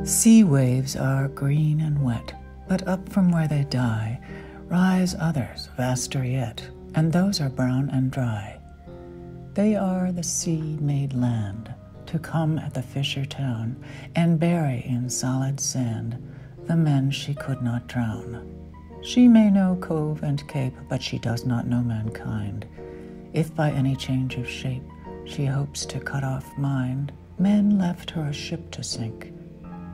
Sea waves are green and wet, but up from where they die rise others vaster yet, and those are brown and dry. They are the sea made land, to come at the fisher town and bury in solid sand the men she could not drown. She may know cove and cape, but she does not know mankind. If by any change of shape she hopes to cut off mind, men left her a ship to sink.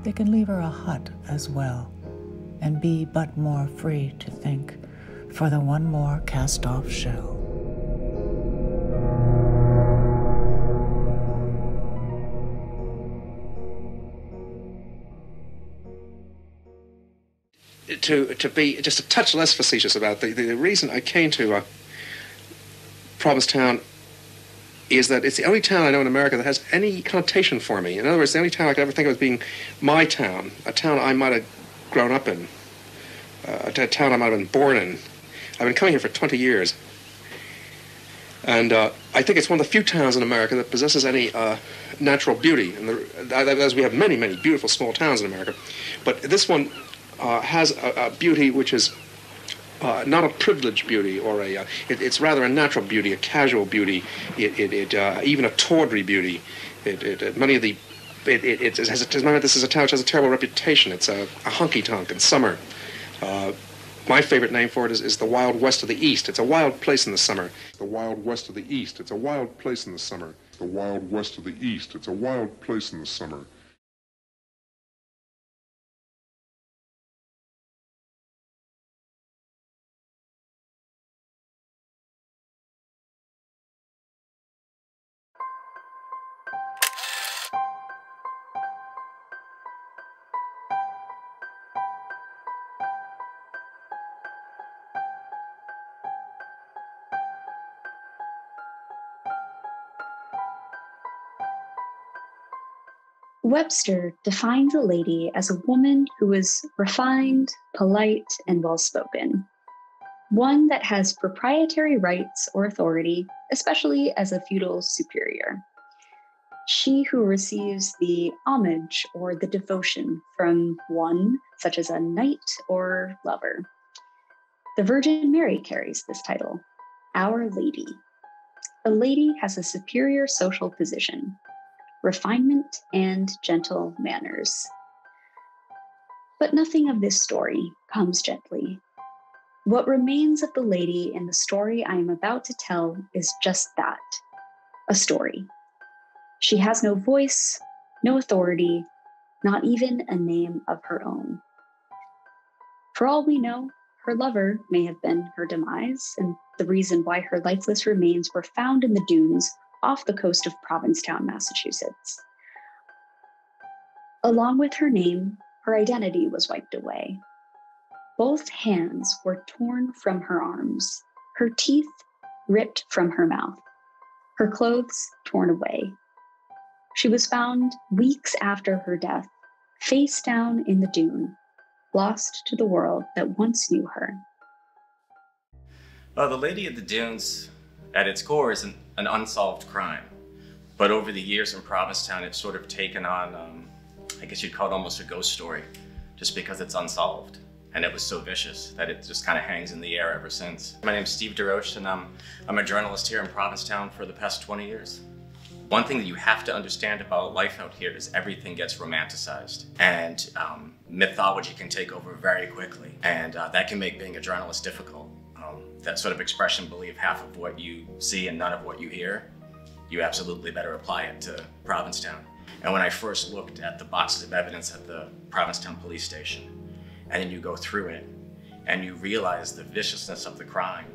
They can leave her a hut as well, and be but more free to think for the one more cast-off shell. To be just a touch less facetious about the reason I came to Provincetown is that it's the only town I know in America that has any connotation for me. In other words, the only town I could ever think of as being my town, a town I might have grown up in, a town I might have been born in. I've been coming here for 20 years. And I think it's one of the few towns in America that possesses any natural beauty. And as we have many, many beautiful small towns in America. But this one has a beauty which is not a privileged beauty, or it's rather a natural beauty, a casual beauty, even a tawdry beauty. Many of the, this is a town which has a terrible reputation. It's a honky-tonk in summer. My favorite name for it is the Wild West of the East. It's a wild place in the summer. The Wild West of the East. It's a wild place in the summer. The Wild West of the East. It's a wild place in the summer. Webster defines a lady as a woman who is refined, polite, and well-spoken. One that has proprietary rights or authority, especially as a feudal superior. She who receives the homage or the devotion from one, such as a knight or lover. The Virgin Mary carries this title, Our Lady. A lady has a superior social position, refinement, and gentle manners. But nothing of this story comes gently. What remains of the lady in the story I am about to tell is just that, a story. She has no voice, no authority, not even a name of her own. For all we know, her lover may have been her demise, and the reason why her lifeless remains were found in the dunes off the coast of Provincetown, Massachusetts. Along with her name, her identity was wiped away. Both hands were torn from her arms, her teeth ripped from her mouth, her clothes torn away. She was found weeks after her death, face down in the dune, lost to the world that once knew her. The Lady of the Dunes, at its core, is an unsolved crime. But over the years in Provincetown, it's sort of taken on, I guess you'd call it almost a ghost story, just because it's unsolved. And it was so vicious that it just kind of hangs in the air ever since. My name's Steve DeRoche, and I'm a journalist here in Provincetown for the past 20 years. One thing that you have to understand about life out here is everything gets romanticized, and mythology can take over very quickly, and that can make being a journalist difficult. That sort of expression, believe half of what you see and none of what you hear, you absolutely better apply it to Provincetown. And when I first looked at the boxes of evidence at the Provincetown police station, and then you go through it, and you realize the viciousness of the crime,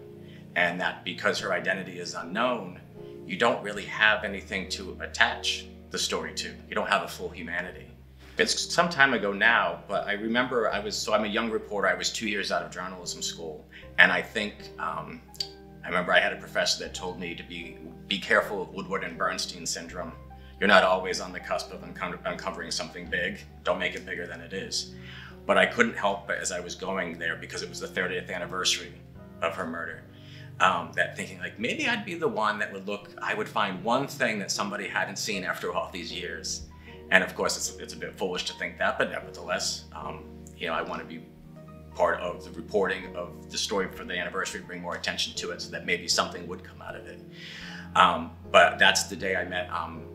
and that because her identity is unknown, you don't really have anything to attach the story to. You don't have a full humanity. It's some time ago now, but I remember I'm a young reporter. I was 2 years out of journalism school. And I think, I remember I had a professor that told me to be careful of Woodward and Bernstein syndrome. You're not always on the cusp of uncovering something big. Don't make it bigger than it is. But I couldn't help but as I was going there, because it was the 30th anniversary of her murder, that thinking like, maybe I'd be the one that I would find one thing that somebody hadn't seen after all these years. And of course, it's a bit foolish to think that, but nevertheless, you know, I want to be part of the reporting of the story for the anniversary, bring more attention to it so that maybe something would come out of it. But that's the day I met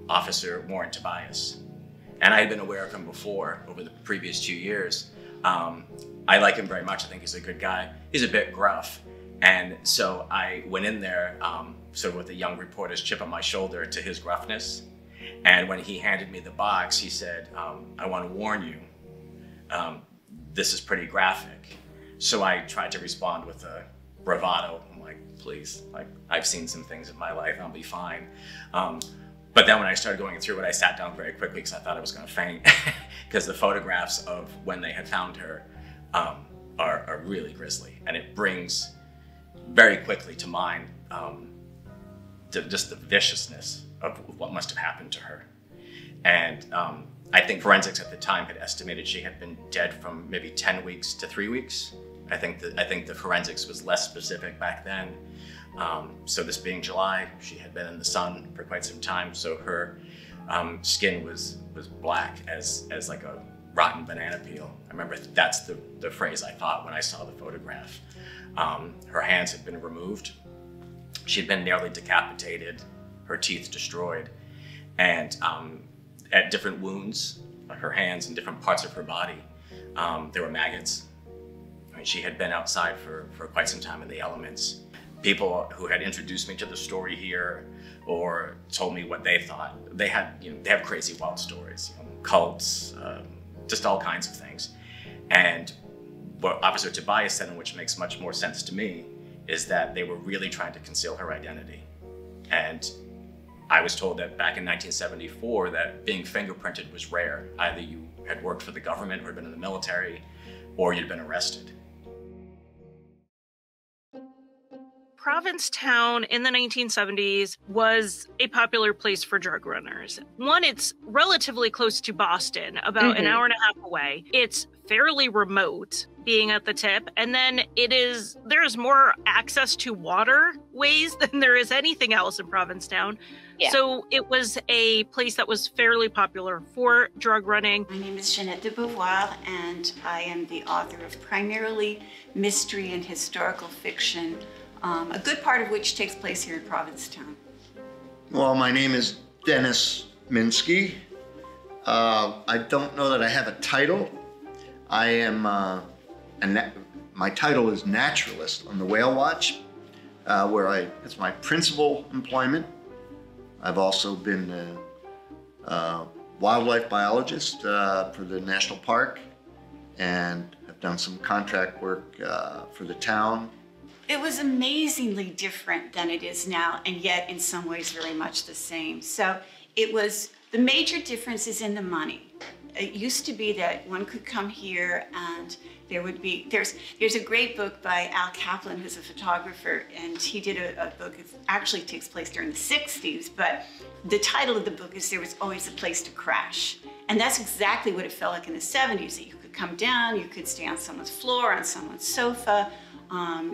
Officer Warren Tobias. And I had been aware of him before, over the previous 2 years. I like him very much. I think he's a good guy. He's a bit gruff. And so I went in there sort of with a young reporter's chip on my shoulder to his gruffness. And when he handed me the box, he said, I want to warn you, this is pretty graphic. So I tried to respond with a bravado. I'm like, please, like, I've seen some things in my life, I'll be fine. But then when I started going through it, I sat down very quickly because I thought I was going to faint, because the photographs of when they had found her are really grisly. And it brings very quickly to mind just the viciousness of what must have happened to her. And I think forensics at the time had estimated she had been dead from maybe 10 weeks to 3 weeks. I think the forensics was less specific back then. So this being July, she had been in the sun for quite some time, so her skin was black as like a rotten banana peel. I remember that's the phrase I thought when I saw the photograph. Her hands had been removed. She'd been nearly decapitated, her teeth destroyed, and at different wounds, her hands and different parts of her body, there were maggots. I mean, she had been outside for quite some time in the elements. People who had introduced me to the story here or told me what they thought, they have crazy wild stories, cults, just all kinds of things. And what Officer Tobias said, and which makes much more sense to me, is that they were really trying to conceal her identity. And I was told that back in 1974 that being fingerprinted was rare. Either you had worked for the government or had been in the military, or you'd been arrested. Provincetown in the 1970s was a popular place for drug runners. One, it's relatively close to Boston, about an hour and a half away. It's fairly remote, being at the tip, and then there's more access to waterways than there is anything else in Provincetown. Yeah. So it was a place that was fairly popular for drug running. My name is Jeanette de Beauvoir, and I am the author of primarily mystery and historical fiction, a good part of which takes place here in Provincetown. Well, my name is Dennis Minsky. I don't know that I have a title. I am, my title is naturalist on the Whale Watch, where it's my principal employment. I've also been a wildlife biologist for the national park, and I've done some contract work for the town. It was amazingly different than it is now, and yet in some ways very much the same. So the major difference is in the money. It used to be that one could come here and there's a great book by Al Kaplan, who's a photographer, and he did a book that actually takes place during the 60s, but the title of the book is There Was Always a Place to Crash. And that's exactly what it felt like in the 70s, that you could come down, you could stay on someone's floor, on someone's sofa,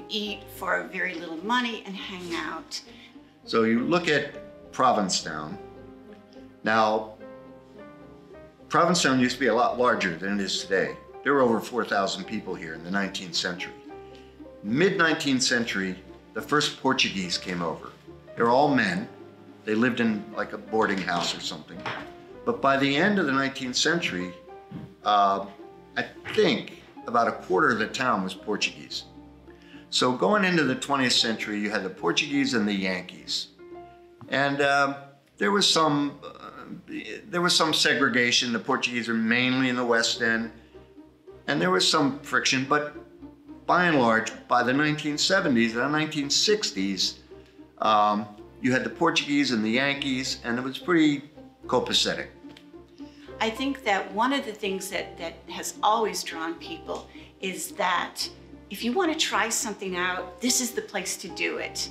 eat for very little money and hang out. So you look at Provincetown. Now, Provincetown used to be a lot larger than it is today. There were over 4,000 people here in the 19th century. Mid-19th century, the first Portuguese came over. They were all men. They lived in like a boarding house or something. But by the end of the 19th century, I think about a quarter of the town was Portuguese. So going into the 20th century, you had the Portuguese and the Yankees. And there was some segregation. The Portuguese were mainly in the West End, and there was some friction, but by and large, by the 1970s and the 1960s, you had the Portuguese and the Yankees, and it was pretty copacetic. I think that one of the things that has always drawn people is that if you want to try something out, this is the place to do it.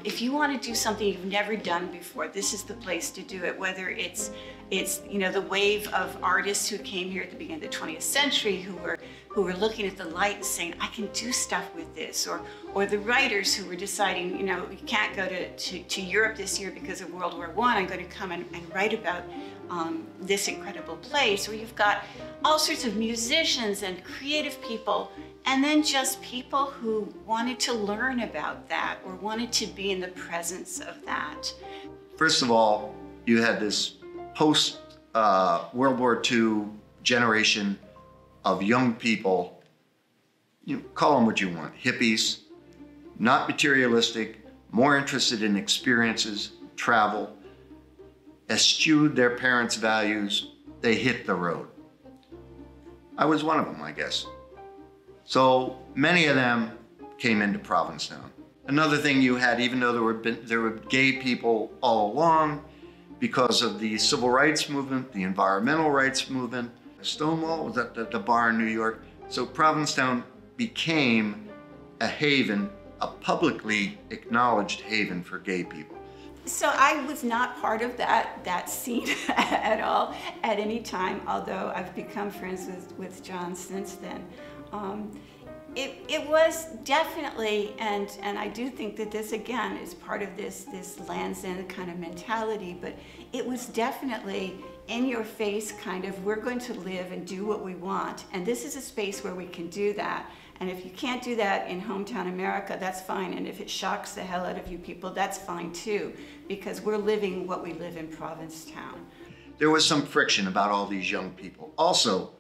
If you want to do something you've never done before, this is the place to do it. Whether it's the wave of artists who came here at the beginning of the 20th century who who were looking at the light and saying, I can do stuff with this, or the writers who were deciding, you know, you can't go to Europe this year because of World War I. I'm going to come and write about this incredible place. Where you've got all sorts of musicians and creative people, and then just people who wanted to learn about that or wanted to be in the presence of that. First of all, you had this post-World War II generation of young people, you call them what you want, hippies, not materialistic, more interested in experiences, travel, eschewed their parents' values, they hit the road. I was one of them, I guess. So many of them came into Provincetown. Another thing you had, even though there were gay people all along, because of the civil rights movement, the environmental rights movement, Stonewall was at the bar in New York. So Provincetown became a haven, a publicly acknowledged haven for gay people. So I was not part of that scene at all at any time, although I've become friends with John since then. It was definitely, and I do think that this again is part of this Land's End kind of mentality, but it was definitely in your face kind of, we're going to live and do what we want, and this is a space where we can do that. And if you can't do that in hometown America, that's fine. And if it shocks the hell out of you people, that's fine too, because we're living what we live in Provincetown. There was some friction about all these young people. Also,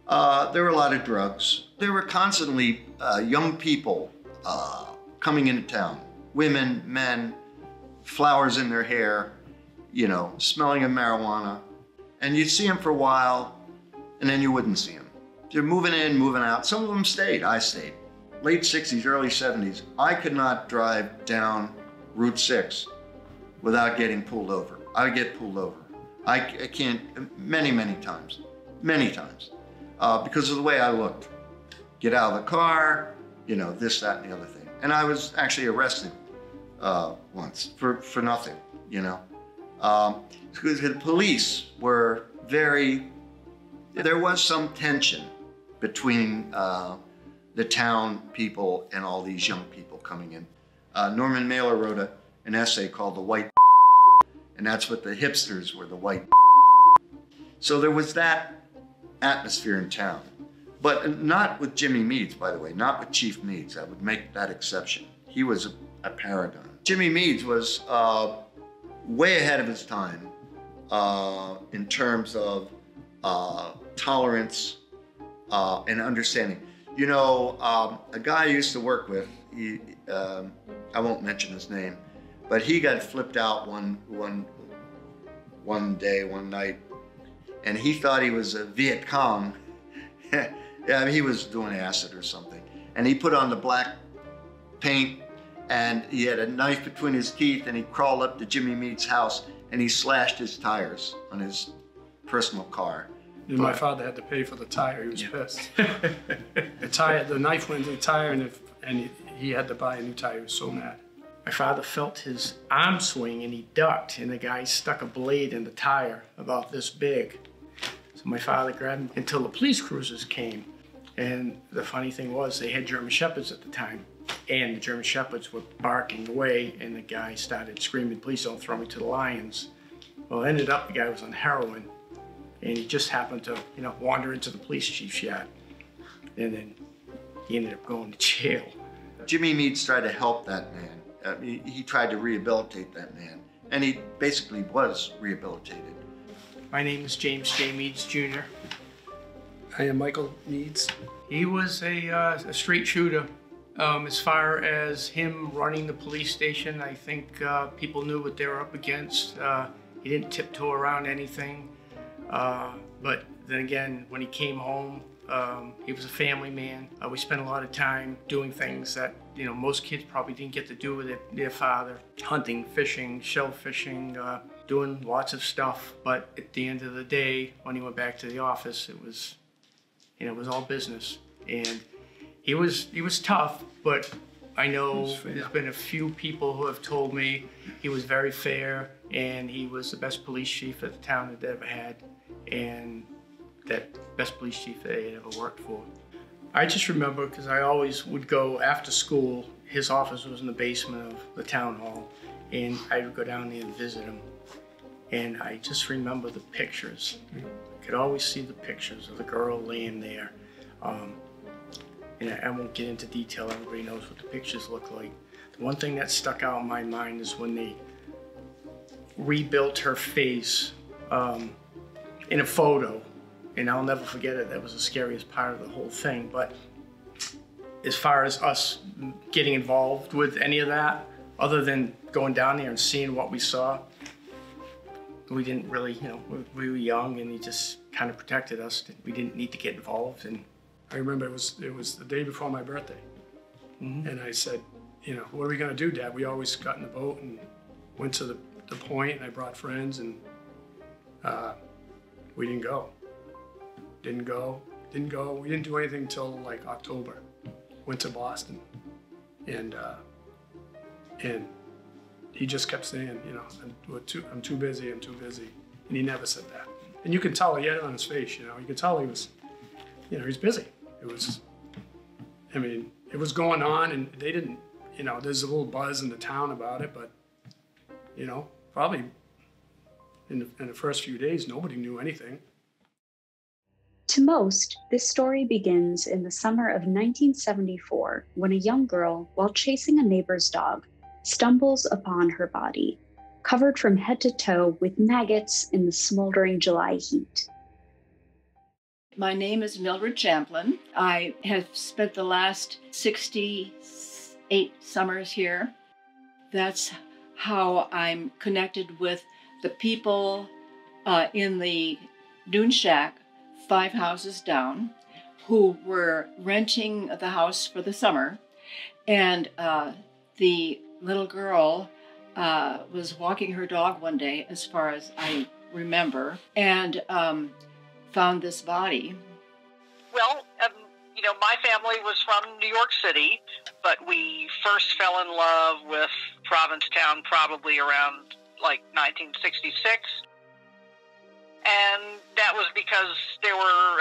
there were a lot of drugs. There were constantly young people coming into town. Women, men, flowers in their hair, you know, smelling of marijuana. And you'd see them for a while, and then you wouldn't see them. They're moving in, moving out. Some of them stayed. I stayed. Late 60s, early 70s, I could not drive down Route 6 without getting pulled over. I would get pulled over. I can't, many times, because of the way I looked. Get out of the car, you know, this, that, and the other thing. And I was actually arrested once for nothing, you know. Because the police were there was some tension between the town people and all these young people coming in. Norman Mailer wrote an essay called The White and that's what the hipsters were, the white. So there was that atmosphere in town. But not with Jimmy Meads, by the way, not with Chief Meads. I would make that exception. He was a paragon. Jimmy Meads was way ahead of his time in terms of tolerance and understanding. You know, a guy I used to work with, I won't mention his name, but he got flipped out one night, and he thought he was a Viet Cong. Yeah, I mean, he was doing acid or something. And he put on the black paint, and he had a knife between his teeth, and he crawled up to Jimmy Mead's house, and he slashed his tires on his personal car. And my father had to pay for the tire. He was pissed. The knife went into the tire, and he had to buy a new tire. He was so mad. My father felt his arm swing, and he ducked, and the guy stuck a blade in the tire about this big. So my father grabbed him until the police cruisers came. And the funny thing was, they had German Shepherds at the time, and the German Shepherds were barking away, and the guy started screaming, "Please don't throw me to the lions." Well, it ended up the guy was on heroin, and he just happened to, you know, wander into the police chief's yard, and then he ended up going to jail. Jimmy Meads tried to help that man. He tried to rehabilitate that man, and he basically was rehabilitated. My name is James J. Meads, Jr. I am Michael Meads. He was a straight shooter. As far as him running the police station, I think people knew what they were up against. He didn't tiptoe around anything. But then again, when he came home, he was a family man. We spent a lot of time doing things that, you know, most kids probably didn't get to do with their father. Hunting, fishing, shell fishing, doing lots of stuff. But at the end of the day, when he went back to the office, it was, you know, it was all business. And he was tough, but I know there's been a few people who have told me he was very fair, and he was the best police chief that the town had ever had, and that best police chief they had ever worked for. I just remember because I always would go after school. His office was in the basement of the town hall, and I would go down there and visit him. And I just remember the pictures. I could always see the pictures of the girl laying there. And I won't get into detail, everybody knows what the pictures look like. The one thing that stuck out in my mind is when they rebuilt her face in a photo. And I'll never forget it, that was the scariest part of the whole thing. But as far as us getting involved with any of that, other than going down there and seeing what we saw, we didn't really, we were young and he just kind of protected us. We didn't need to get involved. And I remember it was the day before my birthday. mm-hmm. And I said, what are we gonna do, Dad? We always got in the boat and went to the point, and I brought friends, and we didn't go. Didn't go. We didn't do anything until like October. Went to Boston, and he just kept saying, I'm too busy, and he never said that. And you can tell he had it on his face, you can tell he was, he's busy. It was, it was going on, and they didn't, there's a little buzz in the town about it, but, probably in the first few days, nobody knew anything. To most, this story begins in the summer of 1974 when a young girl, while chasing a neighbor's dog, stumbles upon her body, covered from head to toe with maggots in the smoldering July heat. My name is Mildred Champlin. I have spent the last 68 summers here. That's how I'm connected with the people in the Dune Shack 5 houses down, who were renting the house for the summer. And the little girl was walking her dog one day, as far as I remember, and found this body. Well, my family was from New York City, but we first fell in love with Provincetown probably around like 1966. And that was because there were,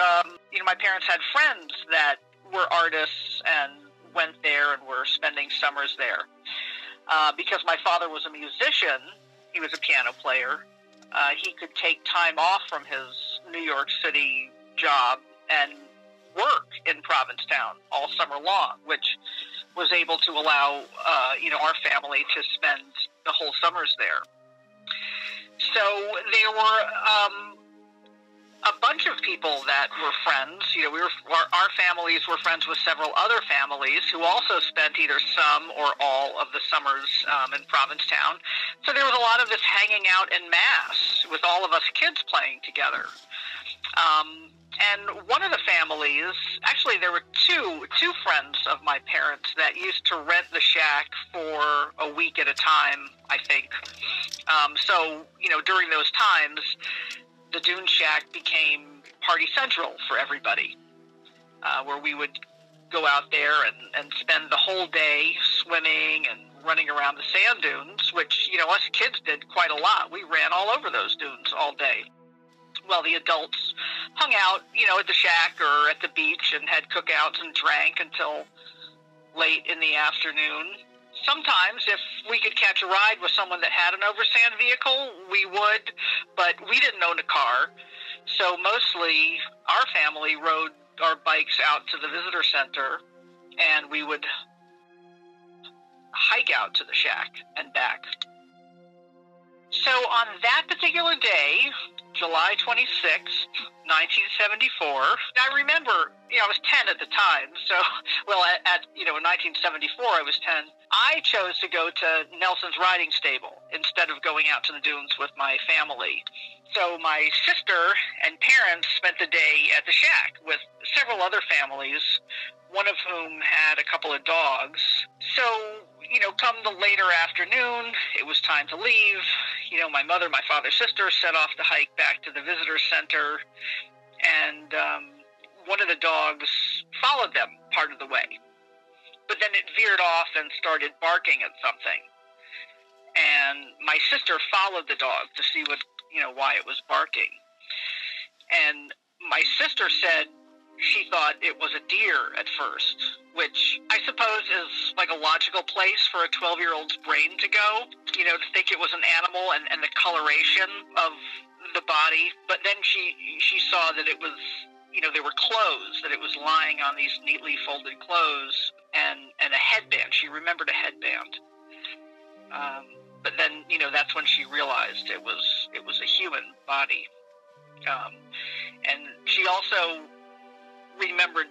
my parents had friends that were artists and went there and were spending summers there. Because my father was a musician, he was a piano player, he could take time off from his New York City job and work in Provincetown all summer long, which was able to allow, our family to spend the whole summers there. So there were a bunch of people that were friends. Our families were friends with several other families who also spent either some or all of the summers in Provincetown. So there was a lot of this hanging out en masse with all of us kids playing together. And one of the families, actually there were two friends of my parents that used to rent the shack for a week at a time, I think. So during those times, the Dune Shack became party central for everybody, where we would go out there and spend the whole day swimming and running around the sand dunes, which, us kids did quite a lot. We ran all over those dunes all day. Well, the adults hung out, at the shack or at the beach and had cookouts and drank until late in the afternoon. Sometimes, if we could catch a ride with someone that had an oversand vehicle, we would, but we didn't own a car. So mostly our family rode our bikes out to the visitor center, and we would hike out to the shack and back. So on that particular day, July 26th, 1974, I remember, I was 10 at the time, so, in 1974, I was 10. I chose to go to Nelson's riding stable instead of going out to the dunes with my family. So my sister and parents spent the day at the shack with several other families, one of whom had a couple of dogs. So, come the later afternoon, it was time to leave. My mother, my father, sister set off to hike back to the visitor center, and one of the dogs followed them part of the way. But then it veered off and started barking at something. And my sister followed the dog to see why it was barking. And my sister said she thought it was a deer at first, which I suppose is like a logical place for a 12-year-old's brain to go, you know, to think it was an animal and the coloration of the body. But then she saw that it was, you know, there were clothes, that it was lying on these neatly folded clothes and a headband. She remembered a headband. But then, you know, that's when she realized it was a human body. And she also remembered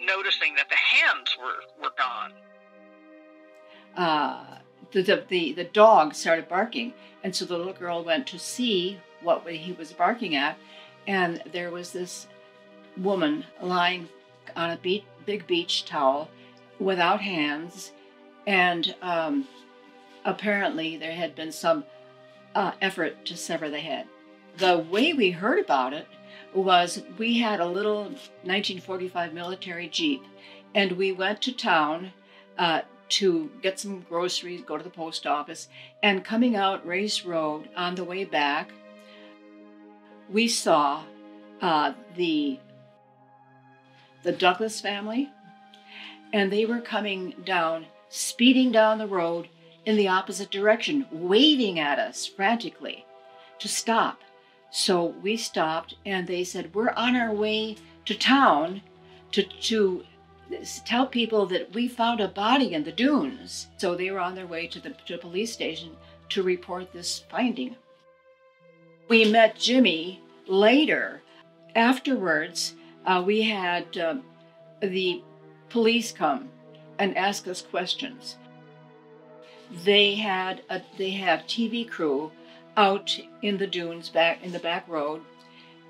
noticing that the hands were gone. The dog started barking, and so the little girl went to see what he was barking at, and there was this woman lying on a big beach towel without hands, and apparently there had been some effort to sever the head. The way we heard about it was we had a little 1945 military Jeep, and we went to town to get some groceries, go to the post office, and coming out Race Road on the way back, we saw the Douglas family, and they were coming down, speeding down the road in the opposite direction, waving at us frantically to stop. So we stopped, and they said, we're on our way to town to tell people that we found a body in the dunes. So they were on their way to the police station to report this finding. We met Jimmy later. Afterwards, we had the police come and ask us questions. They have TV crew out in the dunes, back in the back road,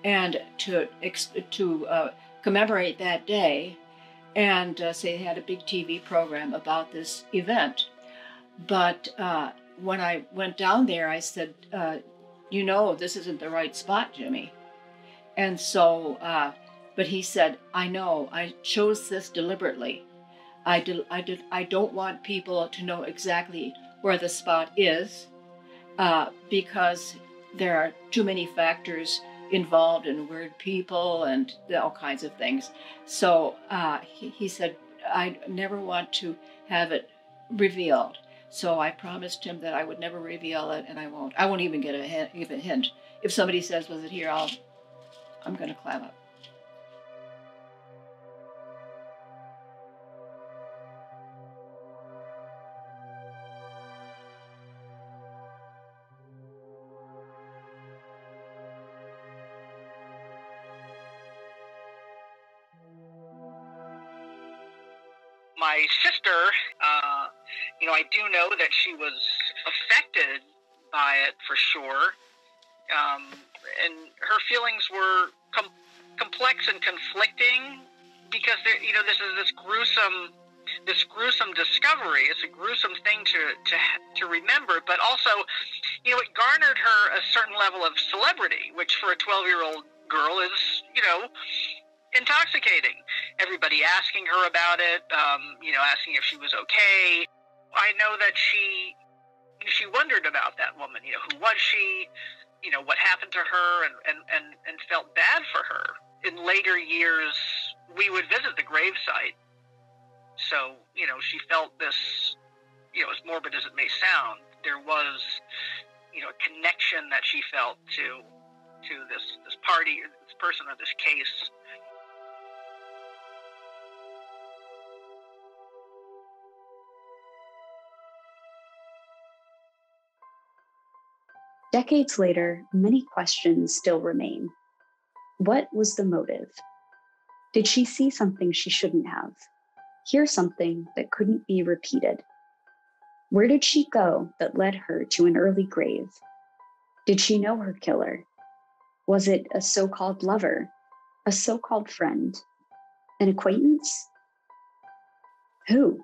and to commemorate that day, and say they had a big TV program about this event. But when I went down there, I said, you know, this isn't the right spot, Jimmy. And so, but he said, I know, I chose this deliberately. I don't want people to know exactly where the spot is, because there are too many factors involved in weird people and all kinds of things. So he said, I never want to have it revealed. So I promised him that I would never reveal it, and I won't. I won't even give a hint. If somebody says, was it here, I'm going to clam up. My sister, you know, I do know that she was affected by it for sure, and her feelings were complex and conflicting because you know, this is this gruesome discovery. It's a gruesome thing to remember, but also, you know, it garnered her a certain level of celebrity, which for a 12-year-old girl is, you know, intoxicating. Everybody asking her about it, you know, asking if she was okay. I know that she wondered about that woman. You know, who was she? You know, what happened to her, and felt bad for her. In later years, we would visit the gravesite. So, you know, she felt this, you know, as morbid as it may sound, there was, you know, a connection that she felt to this party, this person, or this case. Decades later, many questions still remain. What was the motive? Did she see something she shouldn't have? Hear something that couldn't be repeated? Where did she go that led her to an early grave? Did she know her killer? Was it a so-called lover, a so-called friend, an acquaintance? Who?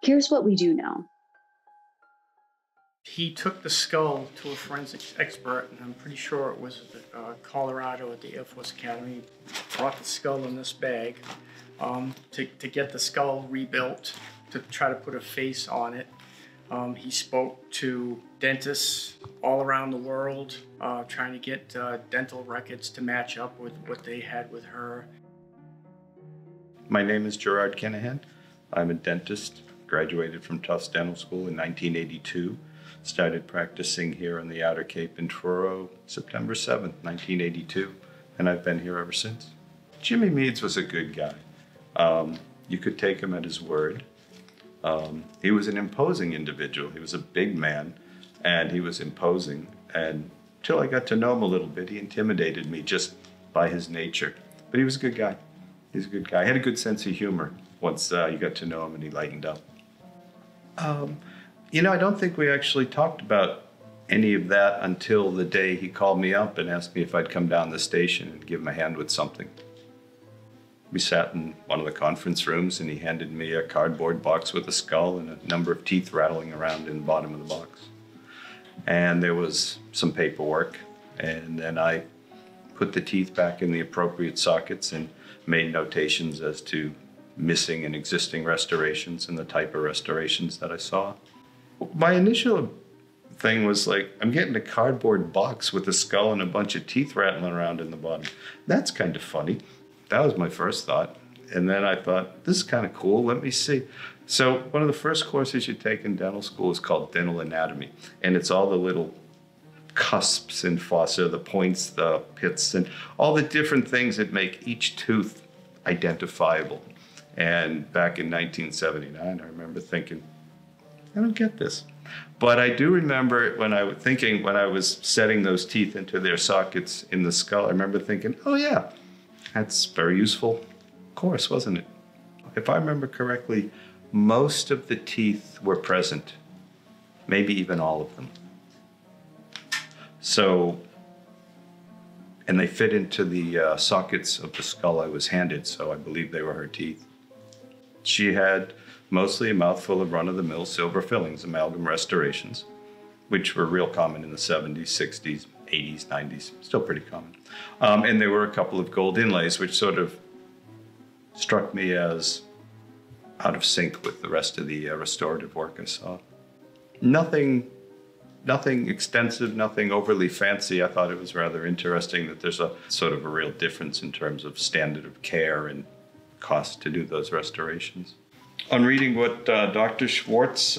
Here's what we do know. He took the skull to a forensic expert, and I'm pretty sure it was Colorado at the Air Force Academy. Brought the skull in this bag to get the skull rebuilt, to try to put a face on it. He spoke to dentists all around the world, trying to get dental records to match up with what they had with her. My name is Gerard Kinahan. I'm a dentist, graduated from Tufts Dental School in 1982. Started practicing here on the Outer Cape in Truro, September 7th, 1982, and I've been here ever since. Jimmy Meads was a good guy. You could take him at his word. He was an imposing individual. He was a big man, and he was imposing. And until I got to know him a little bit, he intimidated me just by his nature. But he was a good guy. He's a good guy. He had a good sense of humor once you got to know him and he lightened up. You know, I don't think we actually talked about any of that until the day he called me up and asked me if I'd come down the station and give him a hand with something. We sat in one of the conference rooms and he handed me a cardboard box with a skull and a number of teeth rattling around in the bottom of the box. And there was some paperwork, and then I put the teeth back in the appropriate sockets and made notations as to missing and existing restorations and the type of restorations that I saw. My initial thing was like, I'm getting a cardboard box with a skull and a bunch of teeth rattling around in the bottom. That's kind of funny. That was my first thought. And then I thought, this is kind of cool, let me see. So one of the first courses you take in dental school is called dental anatomy. And it's all the little cusps and fossa, the points, the pits, and all the different things that make each tooth identifiable. And back in 1979, I remember thinking, I don't get this. But I do remember when I was setting those teeth into their sockets in the skull, I remember thinking, oh yeah, that's a very useful course, wasn't it? If I remember correctly, most of the teeth were present, maybe even all of them. So, and they fit into the sockets of the skull I was handed, so I believe they were her teeth. She had mostly a mouthful of run-of-the-mill silver fillings, amalgam restorations, which were real common in the 70s, 60s, 80s, 90s, still pretty common. And there were a couple of gold inlays, which sort of struck me as out of sync with the rest of the restorative work I saw. Nothing extensive, nothing overly fancy. I thought it was rather interesting that there's a sort of a real difference in terms of standard of care and cost to do those restorations. On reading what Dr. Schwartz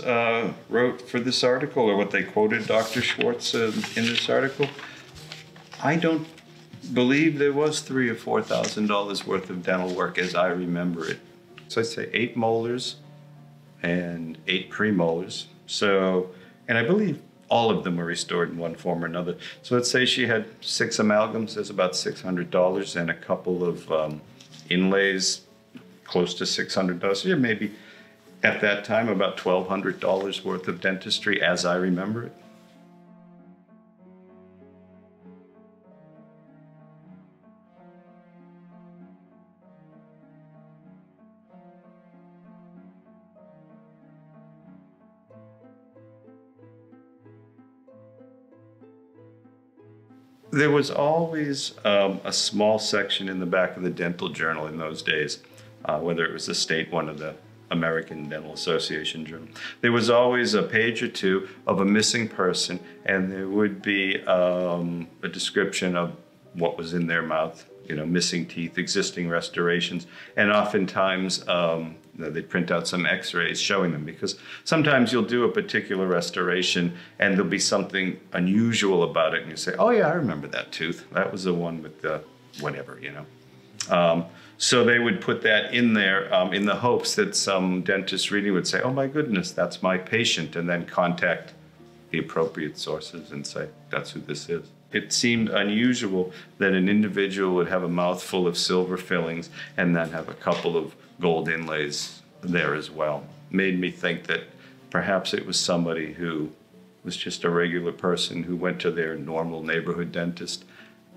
wrote for this article, or what they quoted Dr. Schwartz in this article, I don't believe there was $3,000 or $4,000 worth of dental work as I remember it. So I'd say 8 molars and 8 premolars. So, and I believe all of them were restored in one form or another. So let's say she had 6 amalgams, that's about $600, and a couple of inlays, close to $600. So yeah, maybe at that time about $1,200 worth of dentistry as I remember it. There was always a small section in the back of the dental journal in those days, whether it was the state one or the American Dental Association journal. There was always a page or two of a missing person, and there would be a description of what was in their mouth, you know, missing teeth, existing restorations, and oftentimes they'd print out some x-rays showing them, because sometimes you'll do a particular restoration and there'll be something unusual about it and you say, oh yeah, I remember that tooth. That was the one with the whatever, you know. So they would put that in there in the hopes that some dentist reading would say, oh my goodness, that's my patient, and then contact the appropriate sources and say, that's who this is. It seemed unusual that an individual would have a mouthful of silver fillings and then have a couple of gold inlays there as well. Made me think that perhaps it was somebody who was just a regular person who went to their normal neighborhood dentist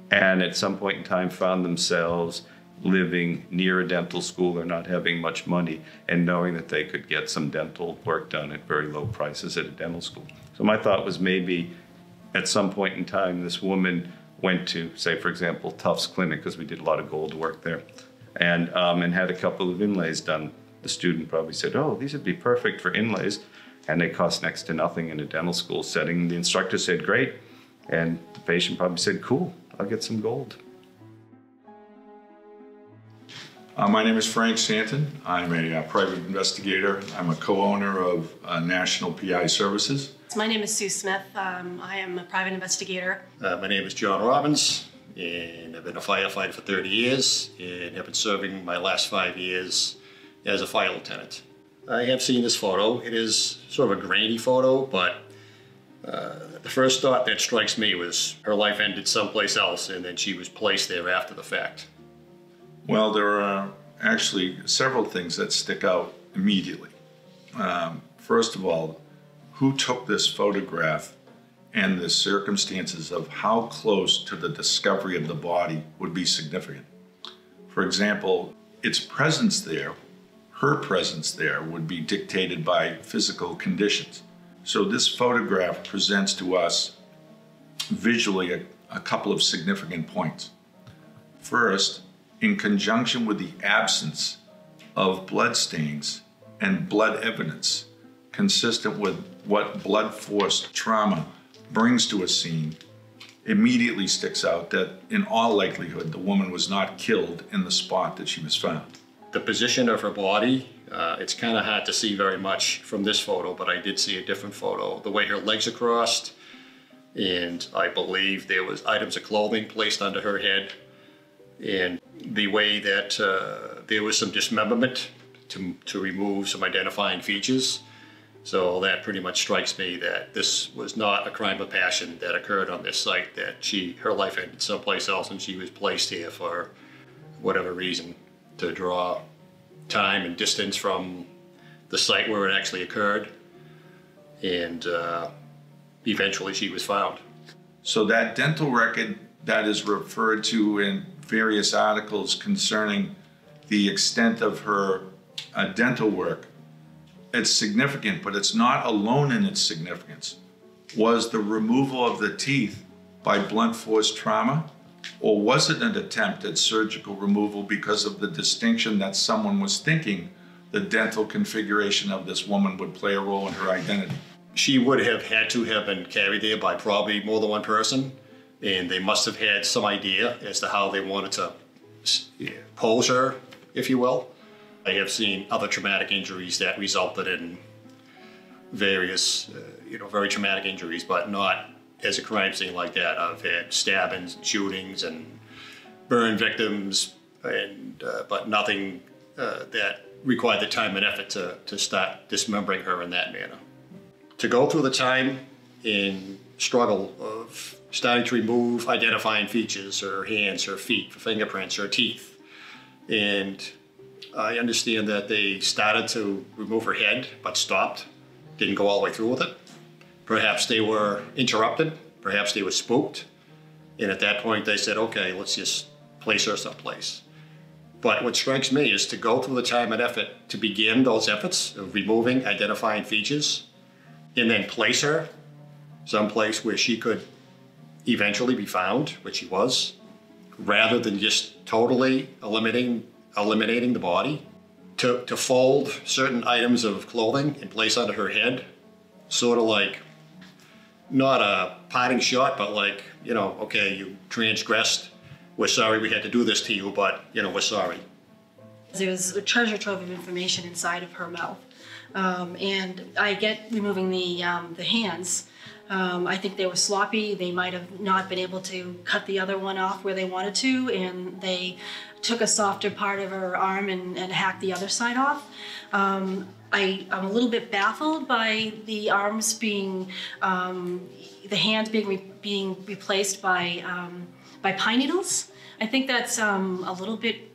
and at some point in time found themselves living near a dental school or not having much money and knowing that they could get some dental work done at very low prices at a dental school. So my thought was maybe at some point in time this woman went to, say for example, Tufts Clinic, because we did a lot of gold work there, and had a couple of inlays done. The student probably said, oh, these would be perfect for inlays. and they cost next to nothing in a dental school setting. The instructor said, great, and the patient probably said, cool, I'll get some gold. My name is Frank Stanton. I'm a private investigator. I'm a co-owner of National PI Services. My name is Sue Smith. I am a private investigator. My name is John Robbins, and I've been a firefighter for 30 years and have been serving my last 5 years as a fire lieutenant. I have seen this photo. It is sort of a grainy photo, but the first thought that strikes me was her life ended someplace else and then she was placed there after the fact. Well, there are actually several things that stick out immediately. First of all, who took this photograph and the circumstances of how close to the discovery of the body would be significant. For example, its presence there, her presence there, would be dictated by physical conditions. So this photograph presents to us visually a couple of significant points. First, in conjunction with the absence of blood stains and blood evidence consistent with what blood force trauma brings to a scene, immediately sticks out that in all likelihood the woman was not killed in the spot that she was found. The position of her body, it's kind of hard to see very much from this photo, but I did see a different photo. The way her legs are crossed, and I believe there was items of clothing placed under her head, and the way that there was some dismemberment to remove some identifying features. So that pretty much strikes me that this was not a crime of passion that occurred on this site, that her life ended someplace else and she was placed here for whatever reason, to draw time and distance from the site where it actually occurred. And eventually she was found. So that dental record that is referred to in various articles concerning the extent of her dental work, it's significant, but it's not alone in its significance. Was the removal of the teeth by blunt force trauma, or was it an attempt at surgical removal because of the distinction that someone was thinking the dental configuration of this woman would play a role in her identity? She would have had to have been carried there by probably more than one person, and they must have had some idea as to how they wanted to pose her, if you will. I have seen other traumatic injuries that resulted in various, very traumatic injuries, but not as a crime scene like that. I've had stabbings, shootings, and burn victims, but nothing that required the time and effort to start dismembering her in that manner. To go through the time and struggle of starting to remove identifying features, her hands, her feet, her fingerprints, her teeth, and I understand that they started to remove her head, but stopped, didn't go all the way through with it. Perhaps they were interrupted, perhaps they were spooked, and at that point they said, okay, let's just place her someplace. But what strikes me is to go through the time and effort to begin those efforts of removing identifying features, and then place her someplace where she could eventually be found, which she was, rather than just totally eliminating the body, to fold certain items of clothing and place under her head, sort of like, not a parting shot, but like, okay, you transgressed, we're sorry we had to do this to you, but, we're sorry. There's a treasure trove of information inside of her mouth. And I get removing the hands. I think they were sloppy. They might have not been able to cut the other one off where they wanted to, and they took a softer part of her arm and hacked the other side off. I'm a little bit baffled by the arms being, the hands being replaced by pine needles. I think that's a little bit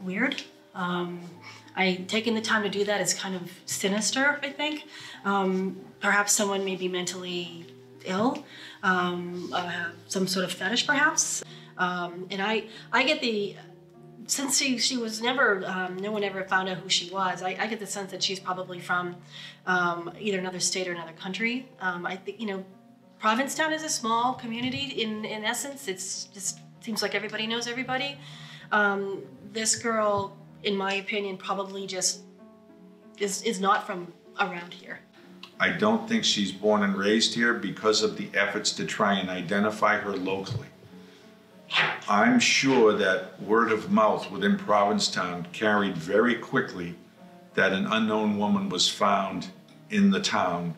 weird. Taking the time to do that is kind of sinister, I think. Perhaps someone may be mentally ill, some sort of fetish perhaps. And I get since she was never, no one ever found out who she was, I get the sense that she's probably from either another state or another country. I think, Provincetown is a small community in essence. It's just seems like everybody knows everybody. This girl, in my opinion, probably just is not from around here. I don't think she's born and raised here because of the efforts to try and identify her locally. I'm sure that word of mouth within Provincetown carried very quickly that an unknown woman was found in the town.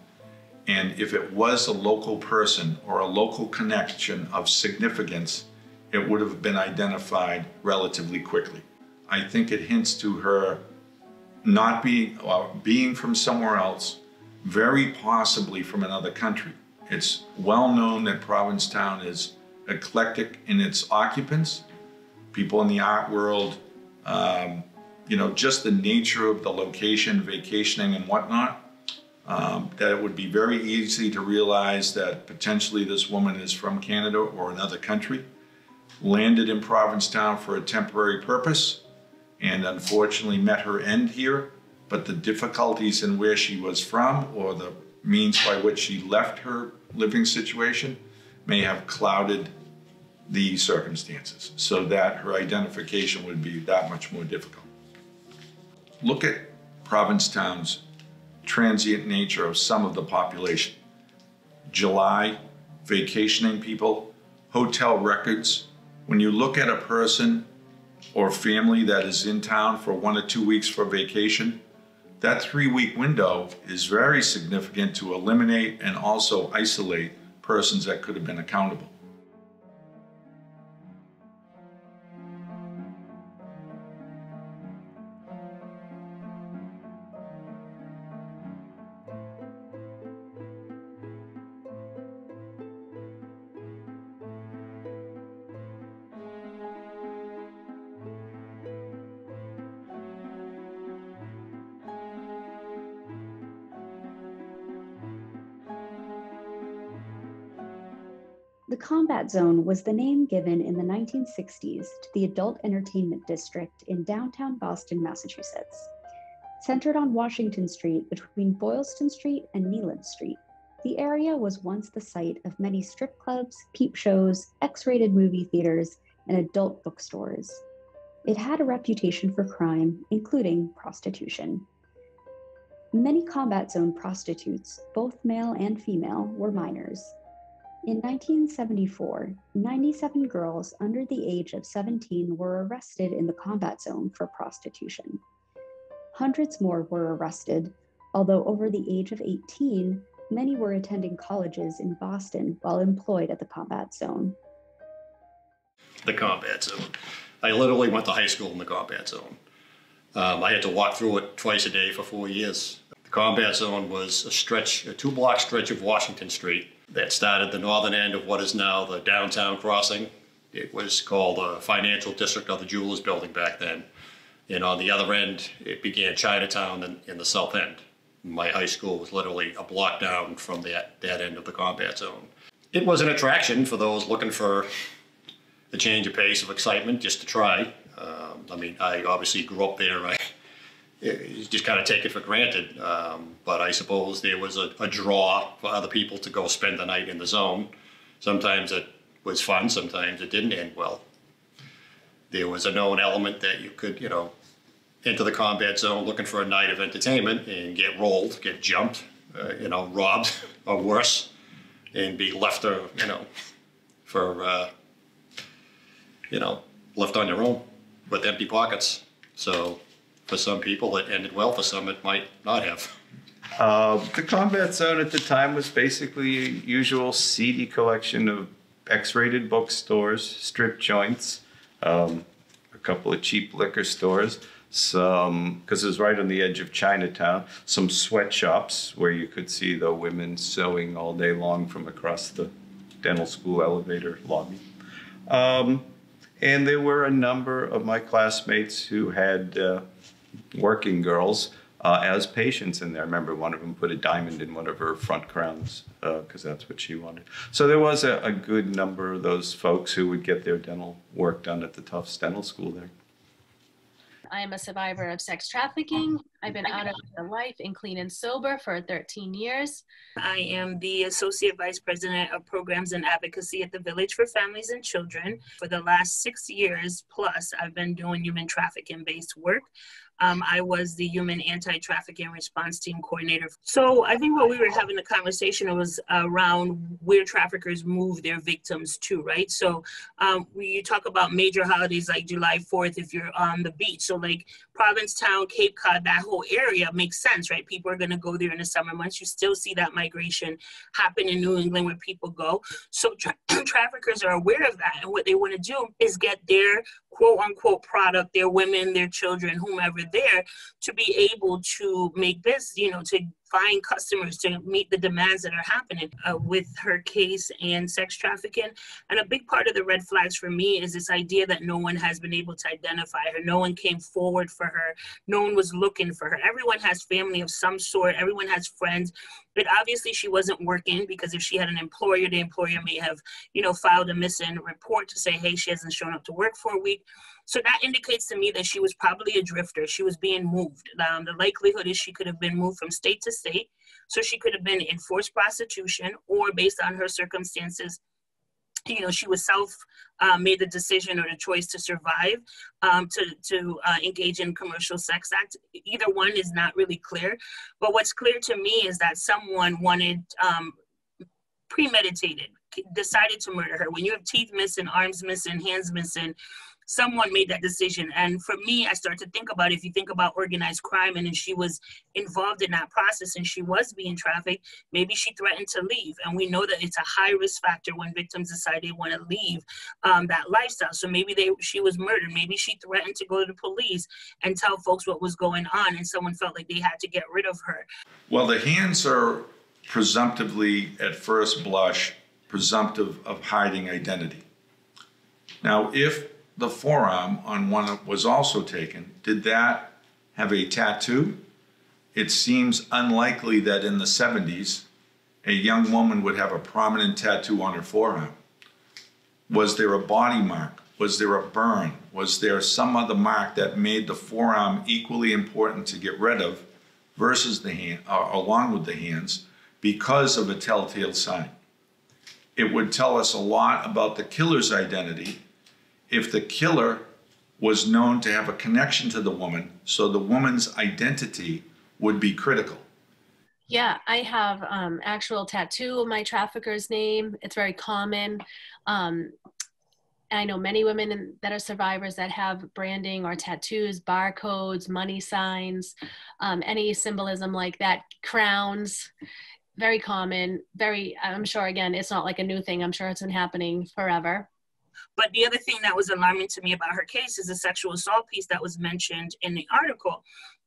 And if it was a local person or a local connection of significance, it would have been identified relatively quickly. I think it hints to her not being, or being from somewhere else, very possibly from another country. It's well known that Provincetown is eclectic in its occupants, people in the art world, you know, just the nature of the location, vacationing and whatnot, that it would be very easy to realize that potentially this woman is from Canada or another country, landed in Provincetown for a temporary purpose, and unfortunately met her end here, but the difficulties in where she was from or the means by which she left her living situation may have clouded the circumstances so that her identification would be that much more difficult. Look at Provincetown's transient nature of some of the population. July, vacationing people, hotel records. When you look at a person or family that is in town for 1 or 2 weeks for vacation, that 3-week window is very significant to eliminate and also isolate persons that could have been accountable. The Combat Zone was the name given in the 1960s to the adult entertainment district in downtown Boston, Massachusetts. Centered on Washington Street between Boylston Street and Neelan Street, the area was once the site of many strip clubs, peep shows, X-rated movie theaters, and adult bookstores. It had a reputation for crime, including prostitution. Many Combat Zone prostitutes, both male and female, were minors. In 1974, 97 girls under the age of 17 were arrested in the Combat Zone for prostitution. Hundreds more were arrested, although over the age of 18, many were attending colleges in Boston while employed at the Combat Zone. The Combat Zone. I literally went to high school in the Combat Zone. I had to walk through it twice a day for 4 years. The Combat Zone was a 2-block stretch of Washington Street that started the northern end of what is now the downtown crossing. It was called the financial district of the Jewelers Building back then. And on the other end, it began Chinatown in the south end. My high school was literally a block down from that end of the Combat Zone. It was an attraction for those looking for a change of pace, of excitement, just to try. I mean, I obviously grew up there. You just kind of take it for granted. But I suppose there was a draw for other people to go spend the night in the zone. Sometimes it was fun, sometimes it didn't end well. There was a known element that you could, enter the Combat Zone looking for a night of entertainment and get rolled, get jumped, robbed or worse, and be left, left on your own with empty pockets. So for some people it ended well, for some it might not have. The Combat Zone at the time was basically a usual seedy collection of X-rated bookstores, strip joints, a couple of cheap liquor stores, some, because it was right on the edge of Chinatown, some sweatshops where you could see the women sewing all day long from across the dental school elevator lobby. And there were a number of my classmates who had working girls as patients in there. I remember one of them put a diamond in one of her front crowns because that's what she wanted. So there was a good number of those folks who would get their dental work done at the Tufts Dental School there. I am a survivor of sex trafficking. I've been out of the life in clean and sober for 13 years. I am the Associate Vice President of Programs and Advocacy at the Village for Families and Children. For the last 6 years plus, I've been doing human trafficking-based work. I was the Human Anti-Trafficking Response Team Coordinator. So I think what we were having a conversation was around where traffickers move their victims to, right? So you talk about major holidays like July 4th if you're on the beach. So like Provincetown, Cape Cod, that whole area makes sense, right? People are going to go there in the summer months. You still see that migration happen in New England where people go. So traffickers are aware of that. And what they want to do is get their quote unquote product, their women, their children, whomever there, to be able to make this, to find customers to meet the demands that are happening with her case and sex trafficking. And a big part of the red flags for me is this idea that no one has been able to identify her. No one came forward for her. No one was looking for her. Everyone has family of some sort. Everyone has friends. But obviously she wasn't working, because if she had an employer, the employer may have, filed a missing report to say, hey, she hasn't shown up to work for a week. So that indicates to me that she was probably a drifter. She was being moved. The likelihood is she could have been moved from state to state. So she could have been in forced prostitution, or based on her circumstances, she was made the decision or the choice to survive, to engage in commercial sex act. Either one is not really clear. But what's clear to me is that someone wanted, premeditated, decided to murder her. When you have teeth missing, arms missing, hands missing, someone made that decision. And for me, I start to think about, if you think about organized crime, and then she was involved in that process and she was being trafficked, maybe she threatened to leave. And we know that it's a high risk factor when victims decide they want to leave that lifestyle. So maybe she was murdered. Maybe she threatened to go to the police and tell folks what was going on, and someone felt like they had to get rid of her. Well, the hands are presumptively, at first blush, presumptive of hiding identity. Now, if the forearm on one was also taken, did that have a tattoo? It seems unlikely that in the 70s, a young woman would have a prominent tattoo on her forearm. Was there a body mark? Was there a burn? Was there some other mark that made the forearm equally important to get rid of versus the hand, along with the hands, because of a telltale sign? It would tell us a lot about the killer's identity if the killer was known to have a connection to the woman, so the woman's identity would be critical. Yeah, I have actual tattoo of my trafficker's name. It's very common. I know many women that are survivors that have branding or tattoos, barcodes, money signs, any symbolism like that, crowns. Very common, I'm sure, again, it's not like a new thing. I'm sure it's been happening forever. But the other thing that was alarming to me about her case is the sexual assault piece that was mentioned in the article.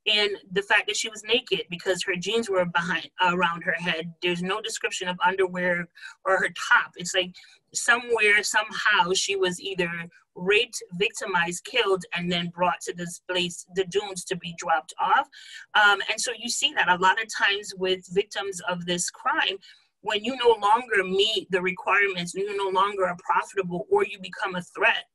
And the fact that she was naked because her jeans were around her head. There's no description of underwear or her top. It's like somewhere, somehow, she was either raped, victimized, killed, and then brought to this place, the dunes, to be dropped off. And so you see that a lot of times with victims of this crime, when you no longer meet the requirements, you no longer are profitable, or you become a threat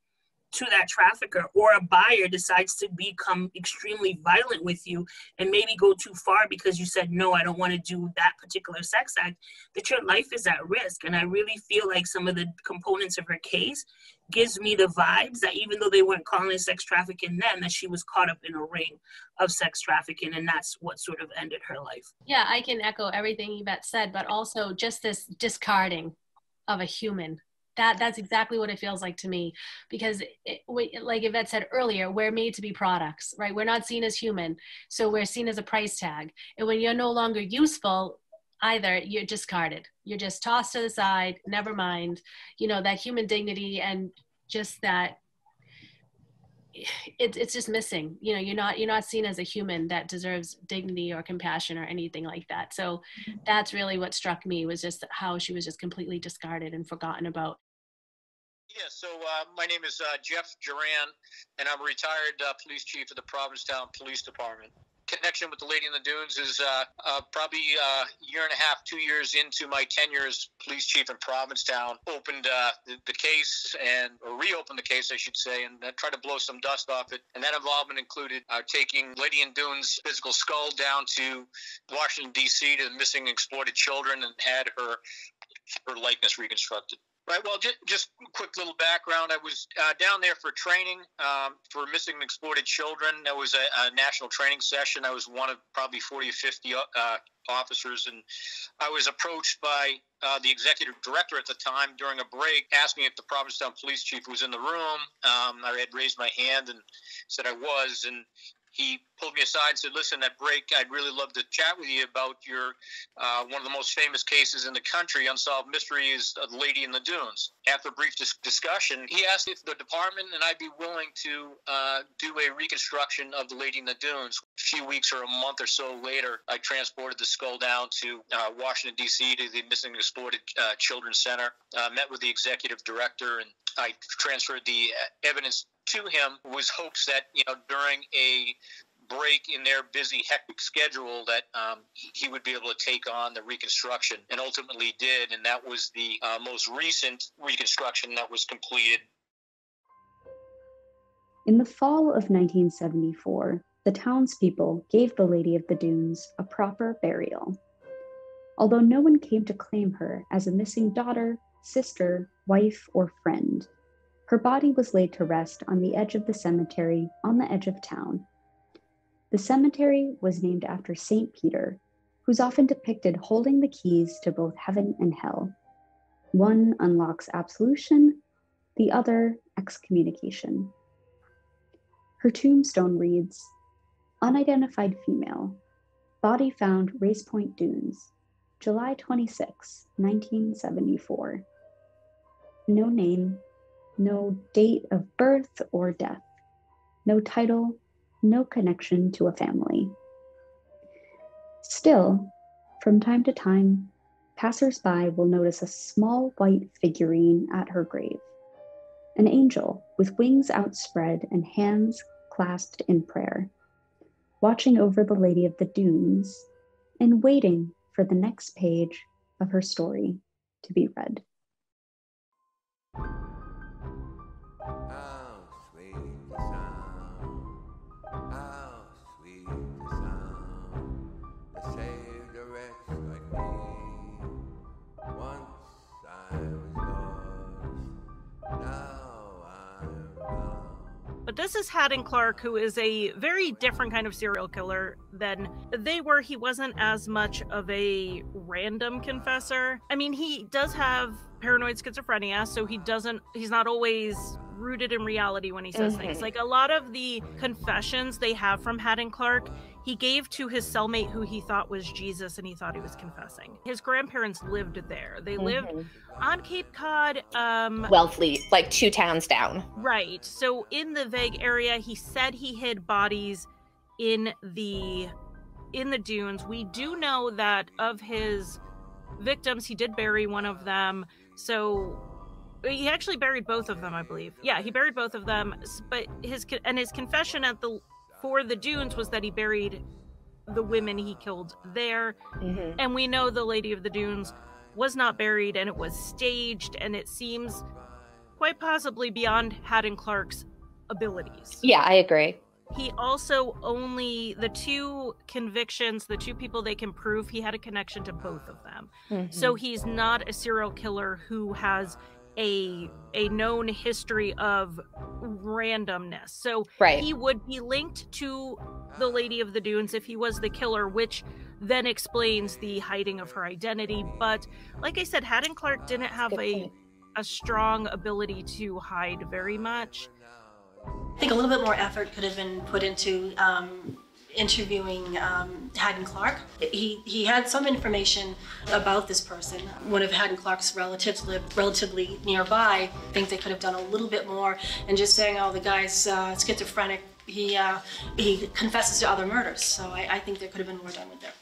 to that trafficker, or a buyer decides to become extremely violent with you and maybe go too far because you said, no, I don't want to do that particular sex act, that your life is at risk. And I really feel like some of the components of her case gives me the vibes that even though they weren't calling it sex trafficking then, that she was caught up in a ring of sex trafficking, and that's what sort of ended her life. Yeah, I can echo everything Yvette said, but also just this discarding of a human. That's exactly what it feels like to me, because like Yvette said earlier, we're made to be products, right? We're not seen as human, so we're seen as a price tag. And when you're no longer useful, either you're discarded. You're just tossed to the side, never mind, that human dignity, and just that it's just missing. You're not seen as a human that deserves dignity or compassion or anything like that. So that's really what struck me, was just how she was just completely discarded and forgotten about. Yeah, so my name is Jeff Durant, and I'm a retired police chief of the Provincetown Police Department. Connection with the Lady in the Dunes is probably a year and a half, 2 years into my tenure as police chief in Provincetown. Opened the case, or reopened the case, I should say, and tried to blow some dust off it. And that involvement included taking Lady in Dunes' physical skull down to Washington, D.C. to the missing exploited children, and had her likeness reconstructed. Right. Well, just quick little background. I was down there for training for missing and exploited children. There was a national training session. I was one of probably 40 or 50 officers, and I was approached by the executive director at the time during a break, asking if the Provincetown police chief was in the room. I had raised my hand and said I was, and he pulled me aside and said, "Listen, at break, I'd really love to chat with you about your one of the most famous cases in the country, unsolved mystery, is the Lady in the Dunes." After a brief discussion, he asked if the department and I'd be willing to do a reconstruction of the Lady in the Dunes. A few weeks or a month or so later, I transported the skull down to Washington, D.C., to the Missing and Exploited Children's Center, met with the executive director, and I transferred the evidence to him with hopes that, during a break in their busy, hectic schedule, that he would be able to take on the reconstruction, and ultimately did, and that was the most recent reconstruction that was completed. In the fall of 1974, the townspeople gave the Lady of the Dunes a proper burial. Although no one came to claim her as a missing daughter, sister, wife, or friend, her body was laid to rest on the edge of the cemetery on the edge of town. The cemetery was named after St. Peter, who's often depicted holding the keys to both heaven and hell. One unlocks absolution, the other excommunication. Her tombstone reads, "Unidentified female, body found Race Point Dunes, July 26, 1974. No name, no date of birth or death, no title, no connection to a family." Still, from time to time, passers-by will notice a small white figurine at her grave, an angel with wings outspread and hands clasped in prayer, watching over the Lady of the Dunes and waiting for the next page of her story to be read. But this is Haddon Clark, who is a very different kind of serial killer than they were. He wasn't as much of a random confessor. I mean, he does have paranoid schizophrenia, so he's not always rooted in reality when he says things. Like, a lot of the confessions they have from Haddon Clark, he gave to his cellmate who he thought was Jesus, and he thought he was confessing. His grandparents lived there. They lived on Cape Cod. Wellfleet, like 2 towns down. Right. So in the vague area, he said he hid bodies in the dunes. We do know that of his victims, he did bury one of them. So he actually buried both of them, I believe. Yeah, he buried both of them. But his confession for the dunes was that he buried the women he killed there. And we know the Lady of the Dunes was not buried, and it was staged, and it seems quite possibly beyond Haddon Clark's abilities. Yeah, I agree. He also the 2 convictions, the 2 people they can prove, he had a connection to both of them. So he's not a serial killer who has a known history of randomness. So he would be linked to the Lady of the Dunes if he was the killer, which then explains the hiding of her identity. But like I said, Haddon Clark didn't have a strong ability to hide very much. I think a little bit more effort could have been put into interviewing Haddon Clark. He had some information about this person. One of Haddon Clark's relatives lived relatively nearby. I think they could have done a little bit more, and just saying, "Oh, the guy's schizophrenic. He confesses to other murders." So I think there could have been more done with there.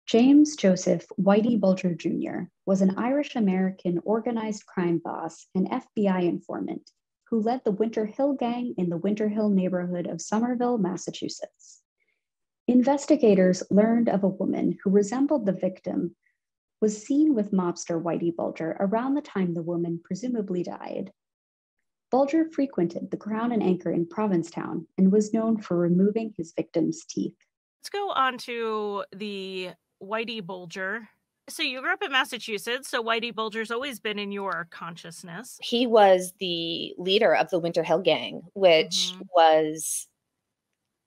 James Joseph Whitey Bulger Jr. was an Irish-American organized crime boss and FBI informant who led the Winter Hill Gang in the Winter Hill neighborhood of Somerville, Massachusetts. Investigators learned of a woman who resembled the victim was seen with mobster Whitey Bulger around the time the woman presumably died. Bulger frequented the Crown and Anchor in Provincetown and was known for removing his victims' teeth. Let's go on to the Whitey Bulger. So you grew up in Massachusetts, so Whitey Bulger's always been in your consciousness. He was the leader of the Winter Hill Gang, which was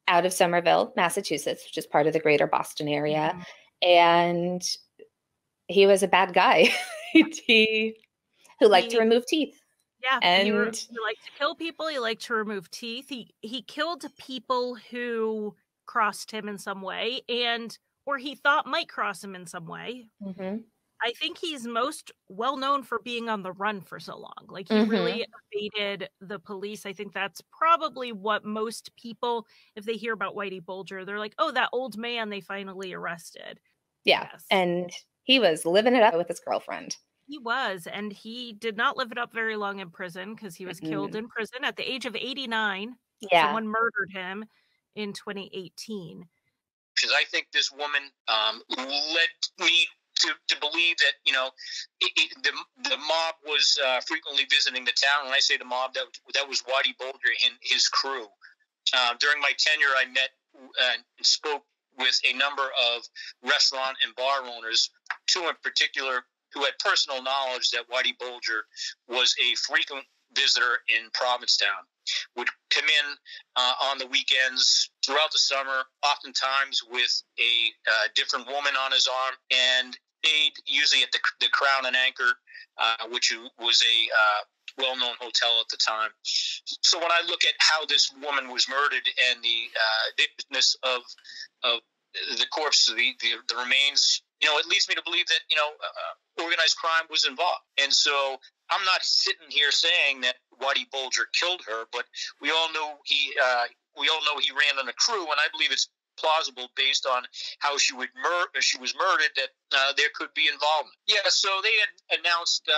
out of Somerville, Massachusetts, which is part of the greater Boston area. And he was a bad guy. He who liked to remove teeth. Yeah, and he liked to kill people. He liked to remove teeth. He killed people who crossed him in some way, or he thought might cross him in some way. I think he's most well known for being on the run for so long. Like, he really evaded the police. I think that's probably what most people, if they hear about Whitey Bulger, they're like, oh, that old man they finally arrested. Yeah. And he was living it up with his girlfriend. He was, and he did not live it up very long in prison because he was killed in prison at the age of 89. Yeah. Someone murdered him in 2018. Because I think this woman led me to believe that, you know, the mob was frequently visiting the town. When I say the mob, that was Whitey Bulger and his crew. During my tenure, I met and spoke with a number of restaurant and bar owners, two in particular, who had personal knowledge that Whitey Bulger was a frequent visitor in Provincetown, would come in on the weekends throughout the summer, oftentimes with a different woman on his arm, and stayed usually at the Crown and Anchor, which was a well-known hotel at the time. So when I look at how this woman was murdered and the victimness of the corpse, the remains, you know, it leads me to believe that, you know, organized crime was involved. And so I'm not sitting here saying that Whitey Bulger killed her, but we all know he ran on a crew, and I believe it's plausible based on how she was murdered that there could be involvement. Yeah, so they had announced,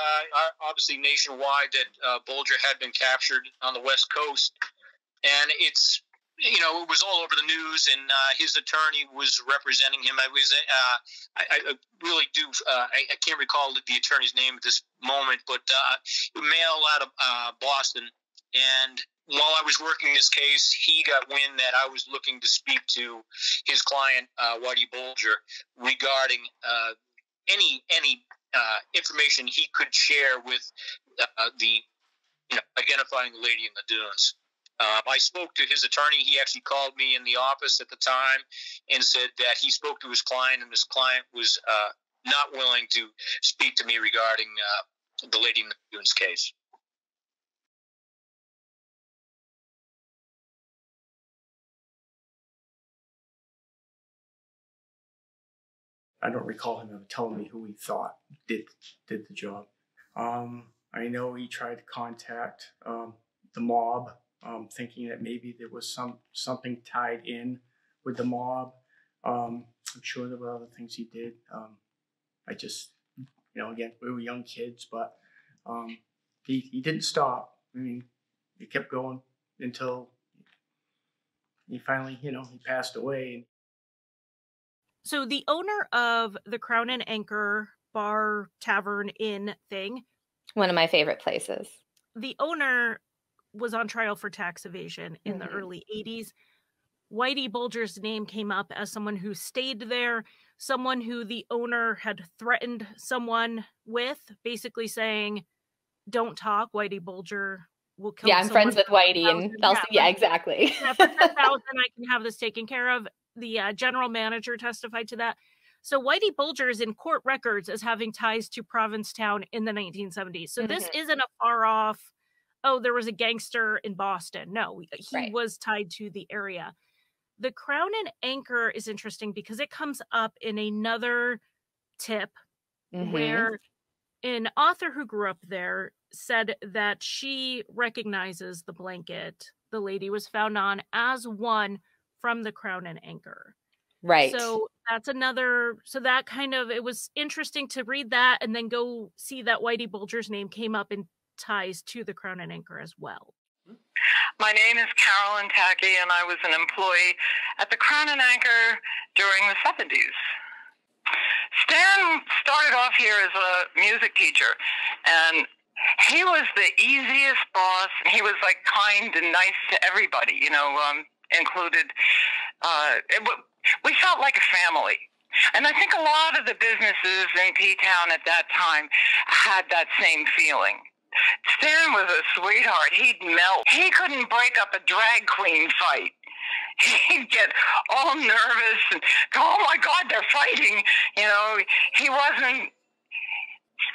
obviously nationwide, that Bulger had been captured on the West Coast, and it's, you know, it was all over the news, and his attorney was representing him. I really do. I can't recall the attorney's name at this moment, but male out of Boston. And while I was working this case, he got wind that I was looking to speak to his client, Whitey Bulger, regarding any information he could share with identifying the lady in the dunes. I spoke to his attorney. He actually called me in the office at the time and said that he spoke to his client, and his client was not willing to speak to me regarding the lady in the dunes case. I don't recall him ever telling me who he thought did the job. I know he tried to contact the mob, thinking that maybe there was something tied in with the mob. I'm sure there were other things he did. I just, you know, again, we were young kids, but he didn't stop. I mean, he kept going until he finally, you know, he passed away. So the owner of the Crown and Anchor bar, tavern, inn thing. One of my favorite places. The owner was on trial for tax evasion in the early 80s. Whitey Bulger's name came up as someone who stayed there, someone who the owner had threatened someone with, basically saying, don't talk, Whitey Bulger will kill I'm friends with Whitey, and exactly. Yeah, for $10,000 I can have this taken care of. The general manager testified to that. So Whitey Bulger is in court records as having ties to Provincetown in the 1970s. So this isn't a far off, oh, there was a gangster in Boston. No, he was tied to the area. The Crown and Anchor is interesting because it comes up in another tip where an author who grew up there said that she recognizes the blanket the lady was found on as one from the Crown and Anchor. Right. So that's another, so that kind of, it was interesting to read that and then go see that Whitey Bulger's name came up in ties to the Crown and Anchor as well. My name is Carolyn Tackey, and I was an employee at the Crown and Anchor during the 70s. Stan started off here as a music teacher, and he was the easiest boss. He was like kind and nice to everybody, you know, included. We felt like a family. And I think a lot of the businesses in P-Town at that time had that same feeling. Stan was a sweetheart. He'd melt. He couldn't break up a drag queen fight. He'd get all nervous and go, oh my God, they're fighting. You know, he wasn't,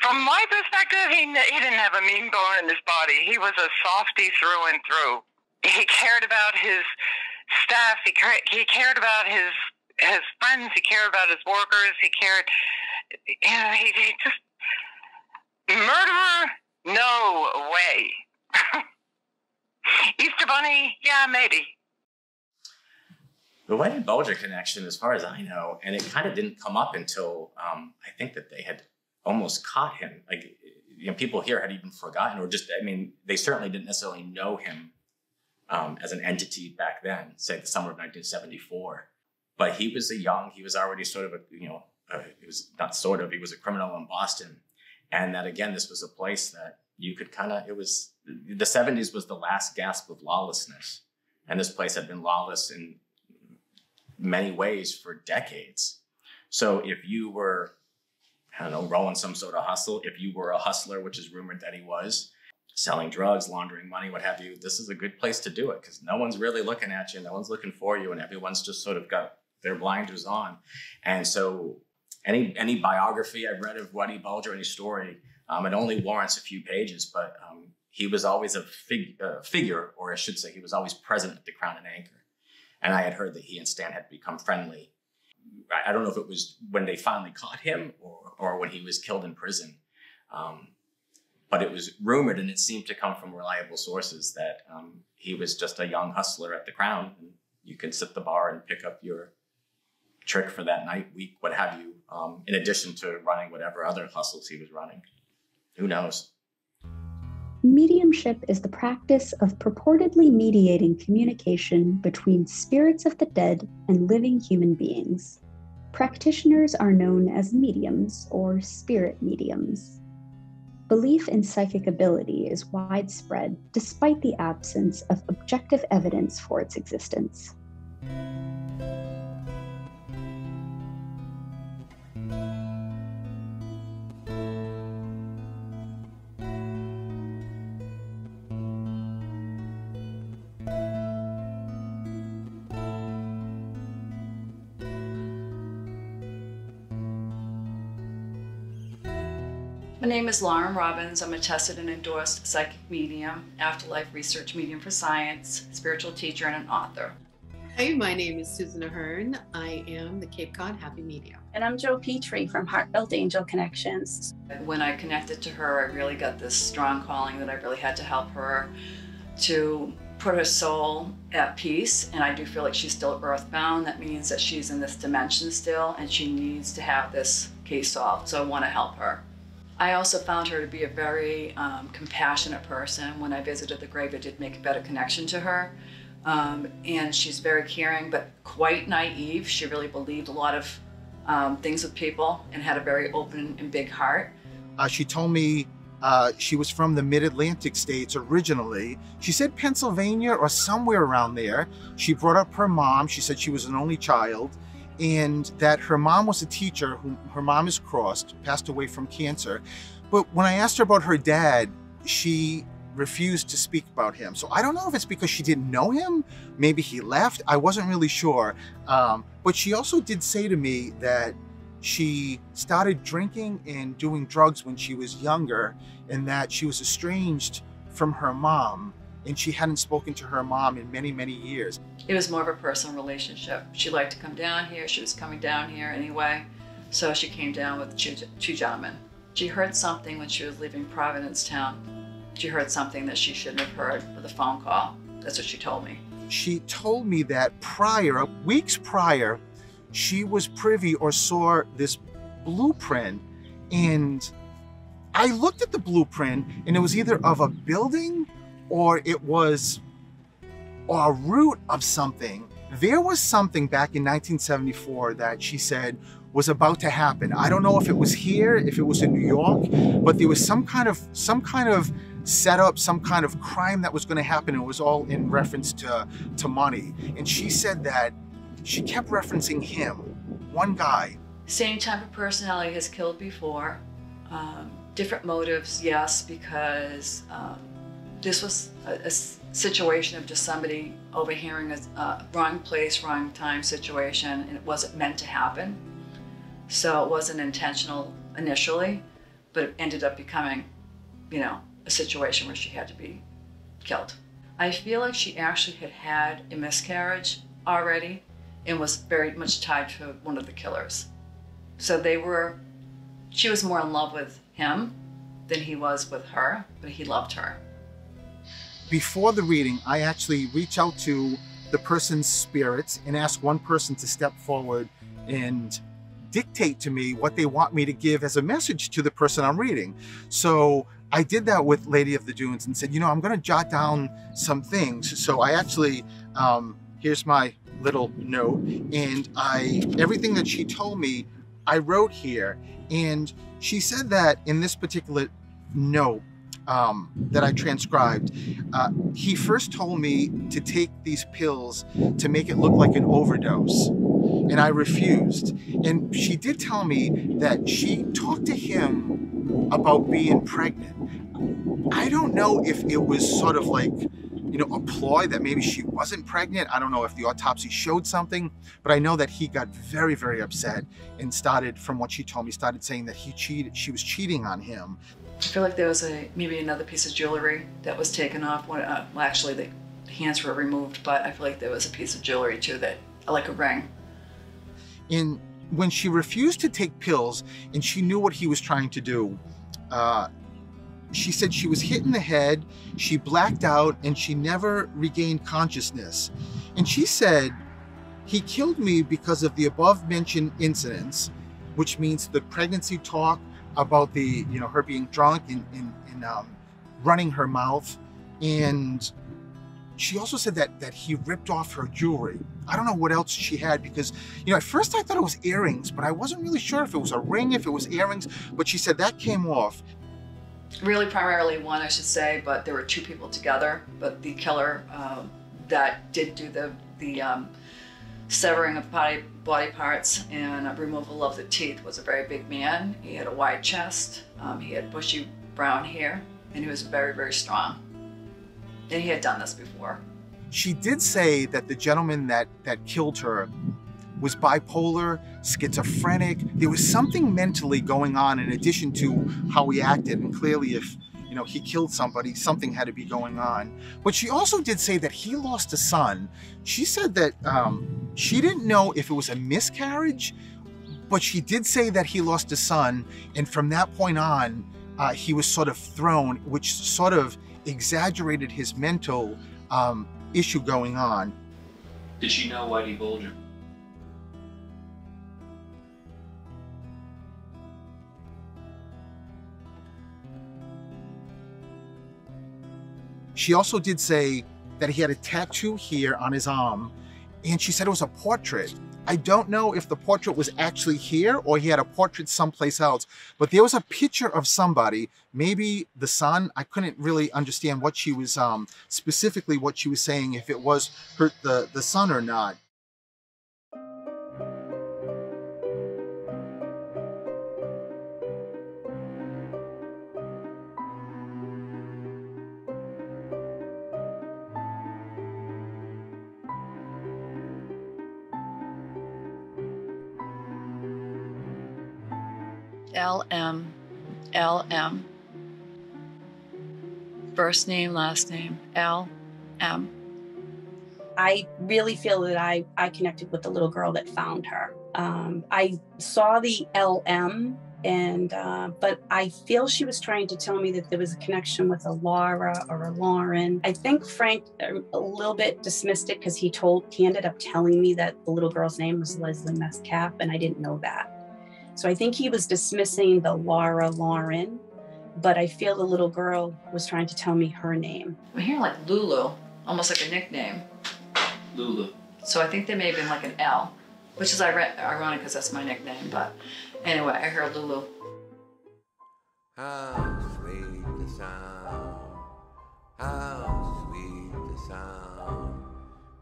from my perspective, he didn't have a mean bone in his body. He was a softie through and through. He cared about his staff. He cared about his friends. He cared about his workers. He cared, you know, he just, murderer, no way. Easter Bunny, yeah, maybe. The Whitey Bulger connection, as far as I know, and it kind of didn't come up until I think that they had almost caught him. Like, you know, people here had even forgotten, or just, I mean, they certainly didn't necessarily know him as an entity back then, say the summer of 1974. But he was he was already sort of he was not sort of, he was a criminal in Boston. And that, again, this was a place that you could kind of, the 70s was the last gasp of lawlessness. And this place had been lawless in many ways for decades. So if you were, I don't know, rolling some sort of hustle, if you were a hustler, which is rumored that he was, selling drugs, laundering money, what have you, this is a good place to do it because no one's really looking at you, no one's looking for you, and everyone's just sort of got their blinders on. And so any biography I've read of Whitey Bulger, any story, it only warrants a few pages, but he was always a figure, or I should say he was always present at the Crown and Anchor. And I had heard that he and Stan had become friendly. I don't know if it was when they finally caught him or when he was killed in prison. But it was rumored, and it seemed to come from reliable sources, that he was just a young hustler at the Crown. And you could sit at the bar and pick up your trick for that night, week, what have you, in addition to running whatever other hustles he was running. Who knows? Mediumship is the practice of purportedly mediating communication between spirits of the dead and living human beings. Practitioners are known as mediums or spirit mediums. Belief in psychic ability is widespread despite the absence of objective evidence for its existence. My name is Lauren Robbins. I'm a tested and endorsed psychic medium, afterlife research medium for science, spiritual teacher, and an author. Hi, my name is Susan Ahern. I am the Cape Cod Happy Medium. And I'm Jo Petrie from Heartfelt Angel Connections. When I connected to her, I really got this strong calling that I really had to help her to put her soul at peace. And I do feel like she's still earthbound. That means that she's in this dimension still, and she needs to have this case solved. So I want to help her. I also found her to be a very compassionate person. When I visited the grave, I did make a better connection to her. And she's very caring, but quite naive. She really believed a lot of things with people and had a very open and big heart. She told me she was from the mid-Atlantic states originally. She said Pennsylvania or somewhere around there. She brought up her mom. She said she was an only child, and that her mom was a teacher. Her mom is crossed, passed away from cancer. But when I asked her about her dad, she refused to speak about him. So I don't know if it's because she didn't know him. Maybe he left. I wasn't really sure. But she also did say to me that she started drinking and doing drugs when she was younger, and that she was estranged from her mom, and she hadn't spoken to her mom in many, many years. It was more of a personal relationship. She liked to come down here. She was coming down here anyway. So she came down with two gentlemen. She heard something when she was leaving Provincetown. She heard something that she shouldn't have heard with a phone call. That's what she told me. She told me that weeks prior, she was privy or saw this blueprint, and I looked at the blueprint, and it was either of a building or it was a root of something. There was something back in 1974 that she said was about to happen. I don't know if it was here, if it was in New York, but there was some kind of setup, some kind of crime that was going to happen. It was all in reference to money. And she said that she kept referencing him, one guy, Same type of personality, has killed before. Different motives, yes, because this was a situation of just somebody overhearing a wrong place, wrong time situation, and it wasn't meant to happen. So it wasn't intentional initially, but it ended up becoming, you know, a situation where she had to be killed. I feel like she actually had a miscarriage already and was very much tied to one of the killers. So she was more in love with him than he was with her, but he loved her. Before the reading, I actually reach out to the person's spirits and ask one person to step forward and dictate to me what they want me to give as a message to the person I'm reading. So I did that with Lady of the Dunes and said, you know, I'm going to jot down some things. So I actually, here's my little note, and everything that she told me, I wrote here. And she said that in this particular note that I transcribed, he first told me to take these pills to make it look like an overdose. And I refused. And she did tell me that she talked to him about being pregnant. I don't know if it was sort of like, you know, a ploy that maybe she wasn't pregnant. I don't know if the autopsy showed something, but I know that he got very, very upset and started, from what she told me, started saying that she was cheating on him. I feel like there was maybe another piece of jewelry that was taken off. Well, actually, the hands were removed, but I feel like there was a piece of jewelry too, like a ring. And when she refused to take pills and she knew what he was trying to do, she said she was hit in the head, she blacked out, and she never regained consciousness. And she said, he killed me because of the above mentioned incidents, which means the pregnancy talk about the, you know, her being drunk and running her mouth. And she also said that he ripped off her jewelry. I don't know what else she had, because, you know, at first I thought it was earrings, but I wasn't really sure if it was a ring, if it was earrings, but she said that came off. Really primarily one, I should say, but there were two people together. But the killer that did do the severing of body parts and removal of the teeth was a very big man. He had a wide chest, he had bushy brown hair, and he was very, very strong. And he had done this before. She did say that the gentleman that killed her was bipolar, schizophrenic. There was something mentally going on in addition to how he acted. And clearly, if, you know, he killed somebody, something had to be going on. But she also did say that he lost a son. She said that she didn't know if it was a miscarriage, but she did say that he lost a son. And from that point on, he was sort of thrown, which sort of exaggerated his mental issue going on. Did she know Whitey Bulger? She also did say that he had a tattoo here on his arm, and she said it was a portrait. I don't know if the portrait was actually here or he had a portrait someplace else, but there was a picture of somebody, maybe the son. I couldn't really understand what she was, specifically what she was saying, if it was the son or not. LM. First name, last name, LM. I really feel that I connected with the little girl that found her. I saw the LM, but I feel she was trying to tell me that there was a connection with a Laura or a Lauren. I think Frank a little bit dismissed it because he ended up telling me that the little girl's name was Leslie Metcalf, and I didn't know that. So I think he was dismissing the Lauren, but I feel the little girl was trying to tell me her name. I'm hearing like Lulu, almost like a nickname. Lulu. So I think there may have been like an L, which is ironic because that's my nickname, but anyway, I heard Lulu. How sweet the sound, how sweet the sound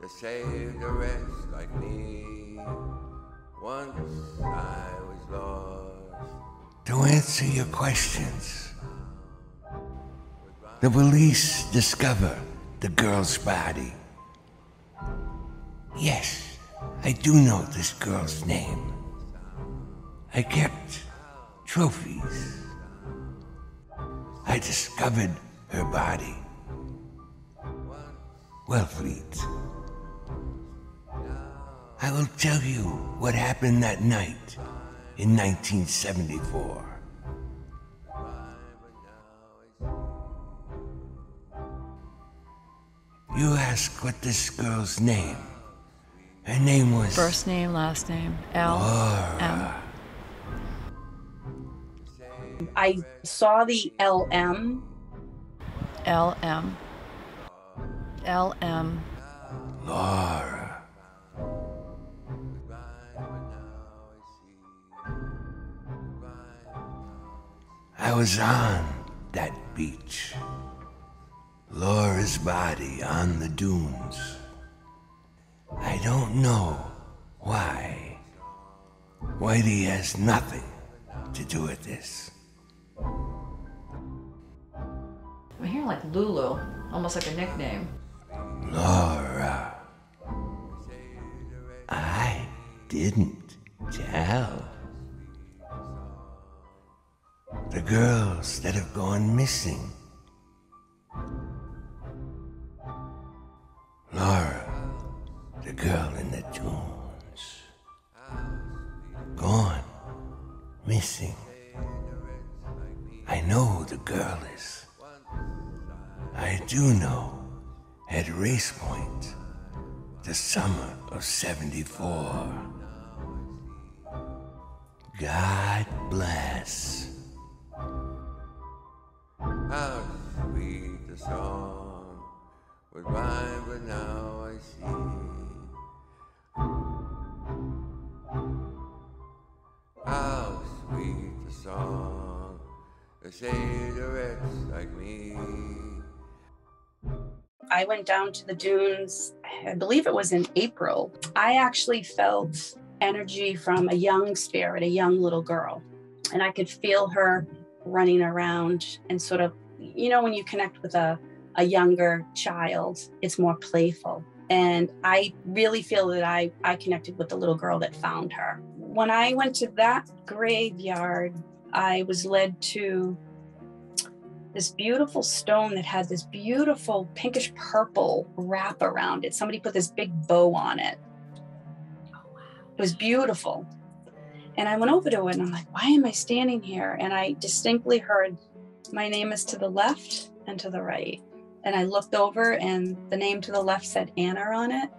that saved a wretch like me. Once I was lost. To answer your questions, the police discover the girl's body. Yes, I do know this girl's name. I kept trophies. I discovered her body. Well, Fleet, I will tell you what happened that night in 1974. You ask what this girl's name. Her name was... First name, last name, L. Laura. I saw the LM. LM. LM. Laura. I was on that beach. Laura's body on the dunes. I don't know why. Whitey has nothing to do with this. I hear like Lulu, almost like a nickname. Laura. I didn't tell. The girls that have gone missing. Laura, the girl in the dunes. Gone. Missing. I know who the girl is. I do know at Race Point, the summer of '74. God bless. How sweet the song was mine, but now I see. How sweet the song, the cigarettes like me. I went down to the dunes, I believe it was in April. I actually felt energy from a young spirit, a young little girl. And I could feel her running around and sort of, you know, when you connect with a younger child, it's more playful. And I really feel that I connected with the little girl that found her. When I went to that graveyard, I was led to this beautiful stone that had this beautiful pinkish purple wrap around it. Somebody put this big bow on it. It was beautiful. And I went over to it and I'm like, why am I standing here? And I distinctly heard, my name is to the left and to the right. And I looked over and the name to the left said Anna on it.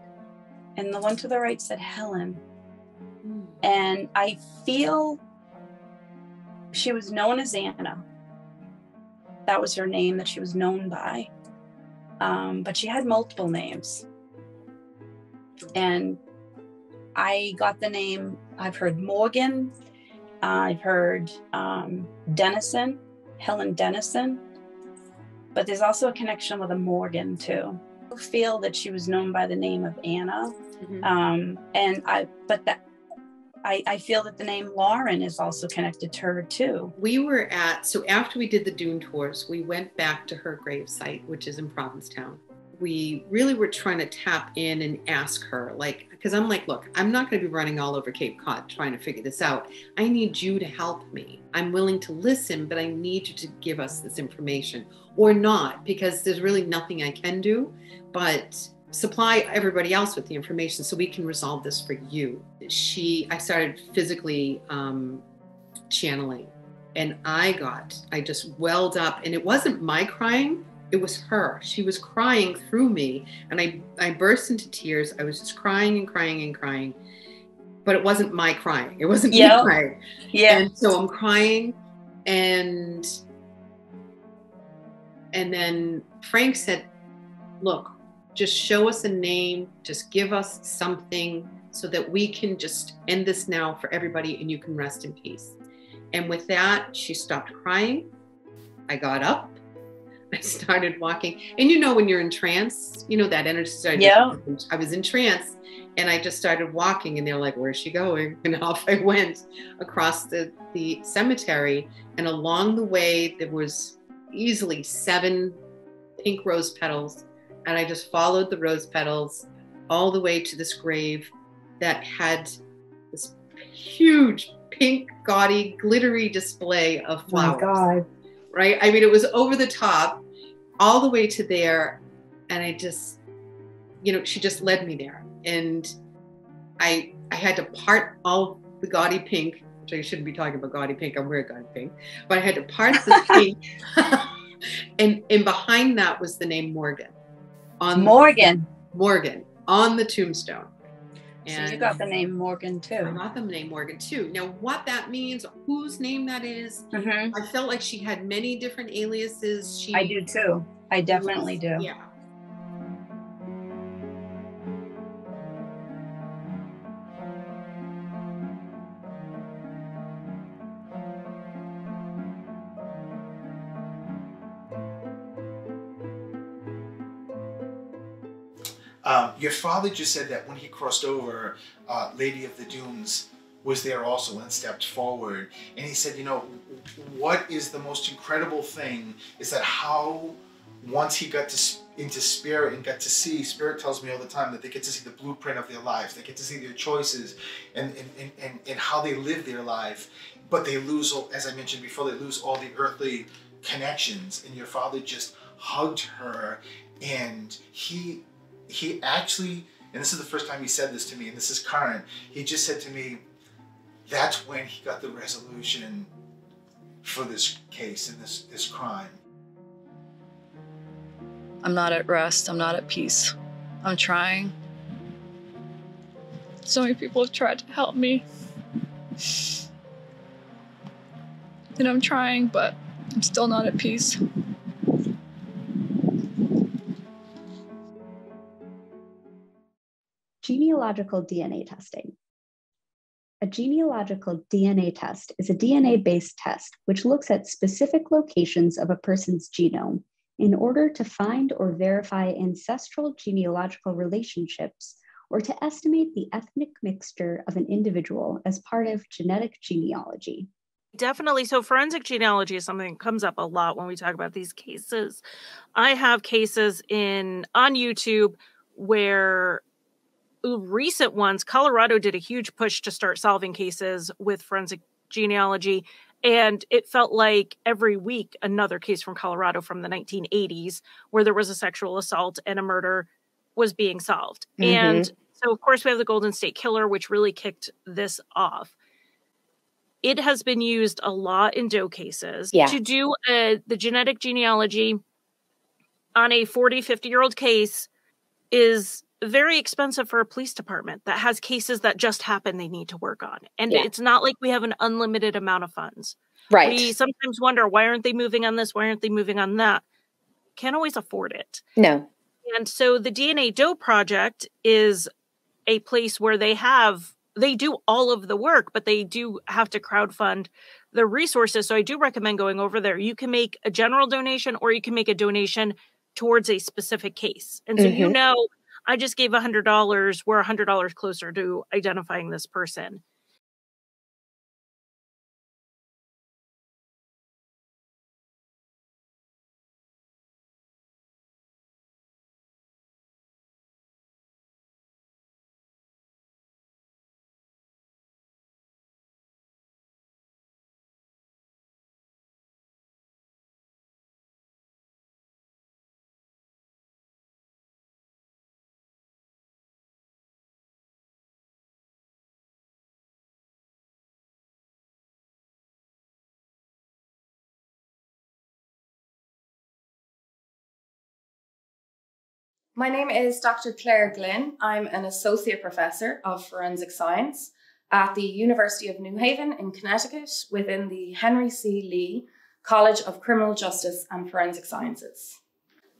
And the one to the right said Helen. And I feel she was known as Anna. That was her name that she was known by. But she had multiple names. And I got the name, I've heard Morgan, I've heard Dennison, Helen Dennison, but there's also a connection with a Morgan too. I feel that she was known by the name of Anna. I feel that the name Lauren is also connected to her too. We were so after we did the dune tours, we went back to her gravesite, which is in Provincetown. We really were trying to tap in and ask her, like, because I'm like, look, I'm not going to be running all over Cape Cod trying to figure this out. I need you to help me. I'm willing to listen, but I need you to give us this information or not, because there's really nothing I can do, but supply everybody else with the information so we can resolve this for you. I started physically channeling, and I just welled up, and it wasn't my crying. It was her. She was crying through me, and I burst into tears. I was just crying and crying and crying, but it wasn't my crying. It wasn't me crying. Yeah. And so I'm crying, and then Frank said, look, just show us a name, just give us something so that we can just end this now for everybody and you can rest in peace. And with that, she stopped crying. I got up. I started walking. And when you're in trance, that energy started. Yeah. I was in trance and I just started walking and they're like, where's she going? And off I went across the cemetery. And along the way, there was easily 7 pink rose petals. And I just followed the rose petals all the way to this grave that had this huge pink, gaudy, glittery display of flowers. Oh my God. Right? I mean, it was over the top, all the way to there. And I just, she just led me there. And I had to part all the gaudy pink, which I shouldn't be talking about gaudy pink. I'm wearing gaudy pink. But I had to part the pink. and behind that was the name Morgan. Morgan on the tombstone. And so you got the name Morgan too. I got the name Morgan too. Now, what that means, whose name that is, I felt like she had many different aliases. I do too. I definitely do. Yeah. Your father just said that when he crossed over, Lady of the Dunes was there also and stepped forward. And he said, what is the most incredible thing is that how once he got into Spirit and got to see, Spirit tells me all the time that they get to see the blueprint of their lives. They get to see their choices and how they live their life. But they lose, as I mentioned before, they lose all the earthly connections. And your father just hugged her, and he actually, and this is the first time he said this to me, and this is current, he just said to me, that's when he got the resolution for this case and this crime. I'm not at rest. I'm not at peace. I'm trying. So many people have tried to help me. And I'm trying, but I'm still not at peace. Genealogical DNA testing. A genealogical DNA test is a DNA-based test which looks at specific locations of a person's genome in order to find or verify ancestral genealogical relationships or to estimate the ethnic mixture of an individual as part of genetic genealogy. Definitely. So forensic genealogy is something that comes up a lot when we talk about these cases. I have cases on YouTube where recent ones, Colorado did a huge push to start solving cases with forensic genealogy. And it felt like every week, another case from Colorado from the 1980s where there was a sexual assault and a murder was being solved. Mm-hmm. And so, of course, we have the Golden State Killer, which really kicked this off. It has been used a lot in Doe cases to do the genetic genealogy on a 40, 50-year-old case is very expensive for a police department that has cases that just happen they need to work on. And it's not like we have an unlimited amount of funds. Right. We sometimes wonder, why aren't they moving on this? Why aren't they moving on that? Can't always afford it. No. And so the DNA Doe Project is a place where they do all of the work, but they do have to crowdfund the resources. So I do recommend going over there. You can make a general donation or you can make a donation towards a specific case. And so I just gave $100. We're $100 closer to identifying this person. My name is Dr. Claire Glynn. I'm an associate professor of forensic science at the University of New Haven in Connecticut within the Henry C. Lee College of Criminal Justice and Forensic Sciences.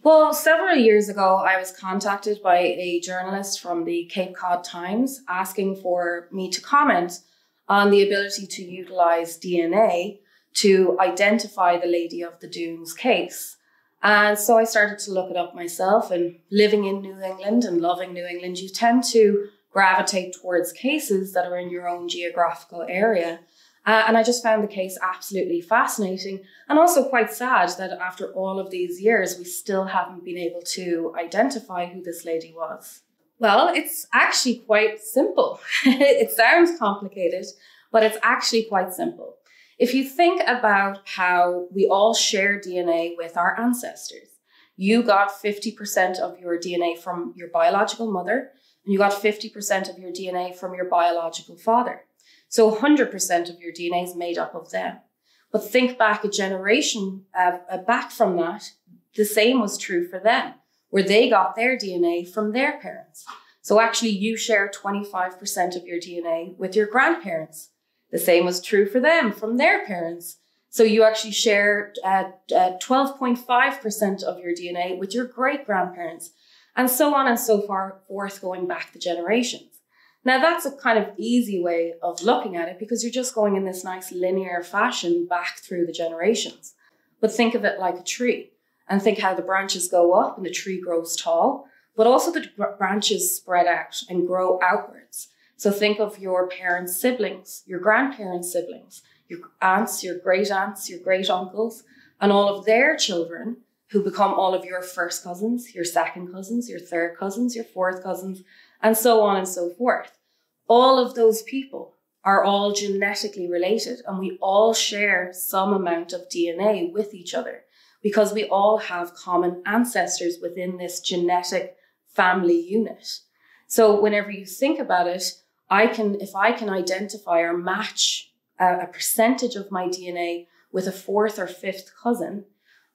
Well, several years ago, I was contacted by a journalist from the Cape Cod Times asking for me to comment on the ability to utilize DNA to identify the Lady of the Dunes case. And so I started to look it up myself, and living in New England and loving New England, you tend to gravitate towards cases that are in your own geographical area. And I just found the case absolutely fascinating and also quite sad that after all of these years, we still haven't been able to identify who this lady was. Well, it's actually quite simple. It sounds complicated, but it's actually quite simple. If you think about how we all share DNA with our ancestors, you got 50% of your DNA from your biological mother, and you got 50% of your DNA from your biological father. So 100% of your DNA is made up of them. But think back a generation back from that, the same was true for them, where they got their DNA from their parents. So actually you share 25% of your DNA with your grandparents. The same was true for them from their parents. So you actually share 12.5% of your DNA with your great-grandparents, and so on and so forth, going back the generations. Now that's a kind of easy way of looking at it because you're just going in this nice linear fashion back through the generations. But think of it like a tree, and think how the branches go up and the tree grows tall, but also the branches spread out and grow outwards. So think of your parents' siblings, your grandparents' siblings, your aunts, your great-aunts, your great-uncles, and all of their children who become all of your first cousins, your second cousins, your third cousins, your fourth cousins, and so on and so forth. All of those people are all genetically related, and we all share some amount of DNA with each other because we all have common ancestors within this genetic family unit. So whenever you think about it, if I can identify or match a percentage of my DNA with a fourth or fifth cousin,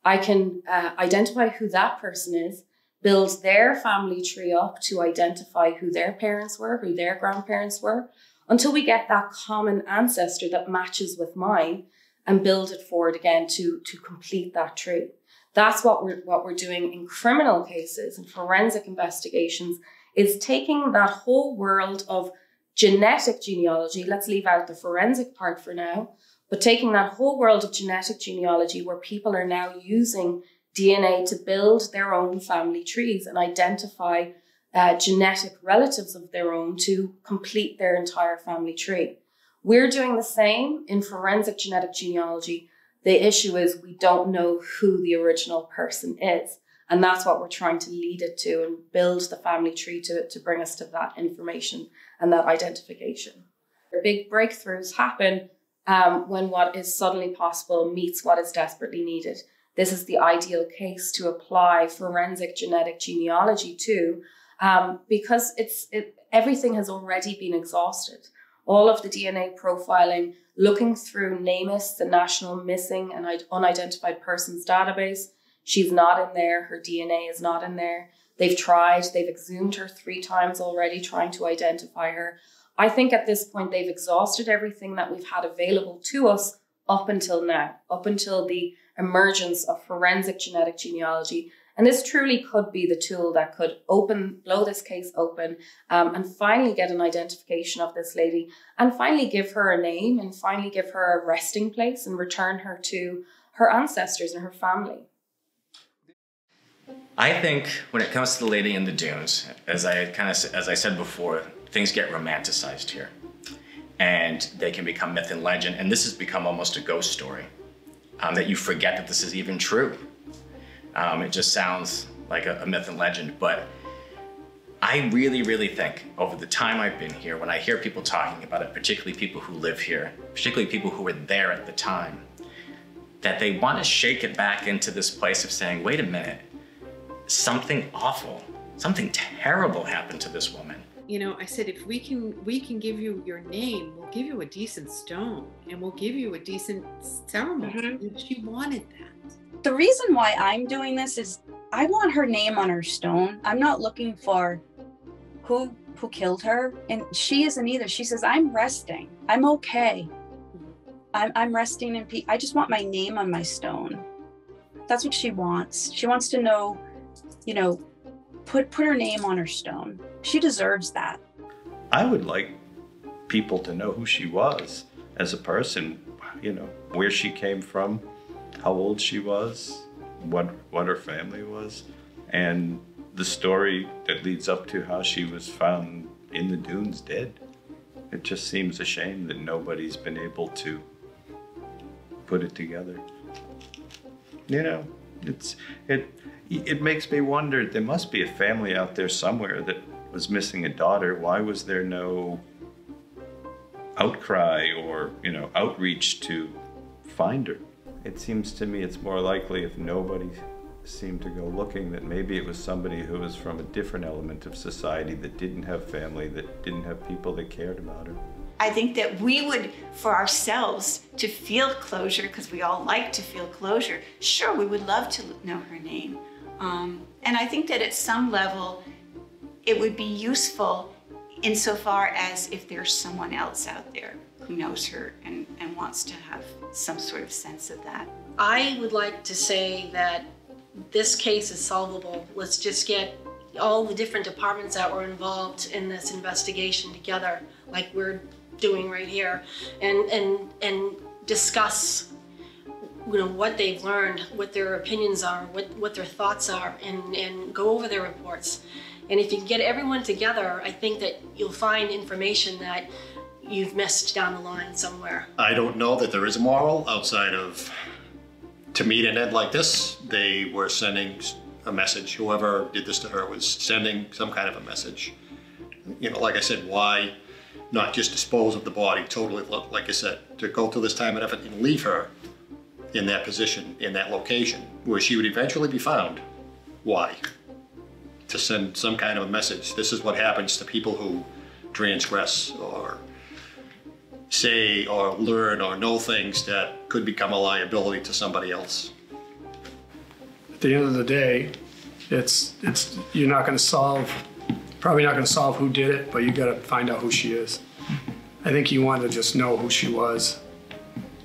I can identify who that person is, build their family tree up to identify who their parents were, who their grandparents were, until we get that common ancestor that matches with mine, and build it forward again to complete that tree. That's what we're doing in criminal cases and forensic investigations, is taking that whole world of genetic genealogy, let's leave out the forensic part for now, but taking that whole world of genetic genealogy where people are now using DNA to build their own family trees and identify genetic relatives of their own to complete their entire family tree. We're doing the same in forensic genetic genealogy. The issue is we don't know who the original person is. And that's what we're trying to lead it to and build the family tree to bring us to that information and that identification. The big breakthroughs happen when what is suddenly possible meets what is desperately needed. This is the ideal case to apply forensic genetic genealogy to because everything has already been exhausted. All of the DNA profiling, looking through NamUs, the National Missing and Unidentified Persons Database, she's not in there. Her DNA is not in there. They've exhumed her 3 times already, trying to identify her. I think at this point, they've exhausted everything that we've had available to us up until now, up until the emergence of forensic genetic genealogy. And this truly could be the tool that could blow this case open and finally get an identification of this lady and finally give her a name and finally give her a resting place and return her to her ancestors and her family. I think when it comes to the lady in the dunes, as I said before, things get romanticized here, and they can become myth and legend, and this has become almost a ghost story. That you forget that this is even true. It just sounds like a myth and legend, but I really, really think over the time I've been here, when I hear people talking about it, particularly people who live here, particularly people who were there at the time, that they want to shake it back into this place of saying, wait a minute, something awful, something terrible happened to this woman. You know, I said, if we can give you your name, we'll give you a decent stone and we'll give you a decent ceremony. Mm-hmm. She wanted that. The reason why I'm doing this is I want her name on her stone. I'm not looking for who killed her. And she isn't either. She says, I'm resting. I'm okay. I'm resting in peace. I just want my name on my stone. That's what she wants. She wants to know, you know, put her name on her stone. She deserves that. I would like people to know who she was as a person, you know, where she came from, how old she was, what her family was, and the story that leads up to how she was found in the dunes dead. It just seems a shame that nobody's been able to put it together. You know, it makes me wonder, there must be a family out there somewhere that was missing a daughter. Why was there no outcry or, you know, outreach to find her? It seems to me it's more likely, if nobody seemed to go looking, that maybe it was somebody who was from a different element of society that didn't have family, that didn't have people that cared about her. I think that we would, for ourselves, to feel closure, because we all like to feel closure, sure, we would love to know her name. And I think that at some level, it would be useful insofar as if there's someone else out there who knows her and wants to have some sort of sense of that. I would like to say that this case is solvable. Let's just get all the different departments that were involved in this investigation together, like we're doing right here, and discuss, you know, what they've learned, what their opinions are, what their thoughts are, and go over their reports. And if you can get everyone together, I think that you'll find information that you've missed down the line somewhere. I don't know that there is a moral outside of, to meet an end like this, they were sending a message. Whoever did this to her was sending some kind of a message. You know, like I said, why not just dispose of the body totally, like I said, to go through this time and effort and leave her in that position, in that location, where she would eventually be found. Why? To send some kind of a message. This is what happens to people who transgress or say or learn or know things that could become a liability to somebody else. At the end of the day, you're not going to solve, probably not going to solve who did it, but you got to find out who she is. I think you want to just know who she was.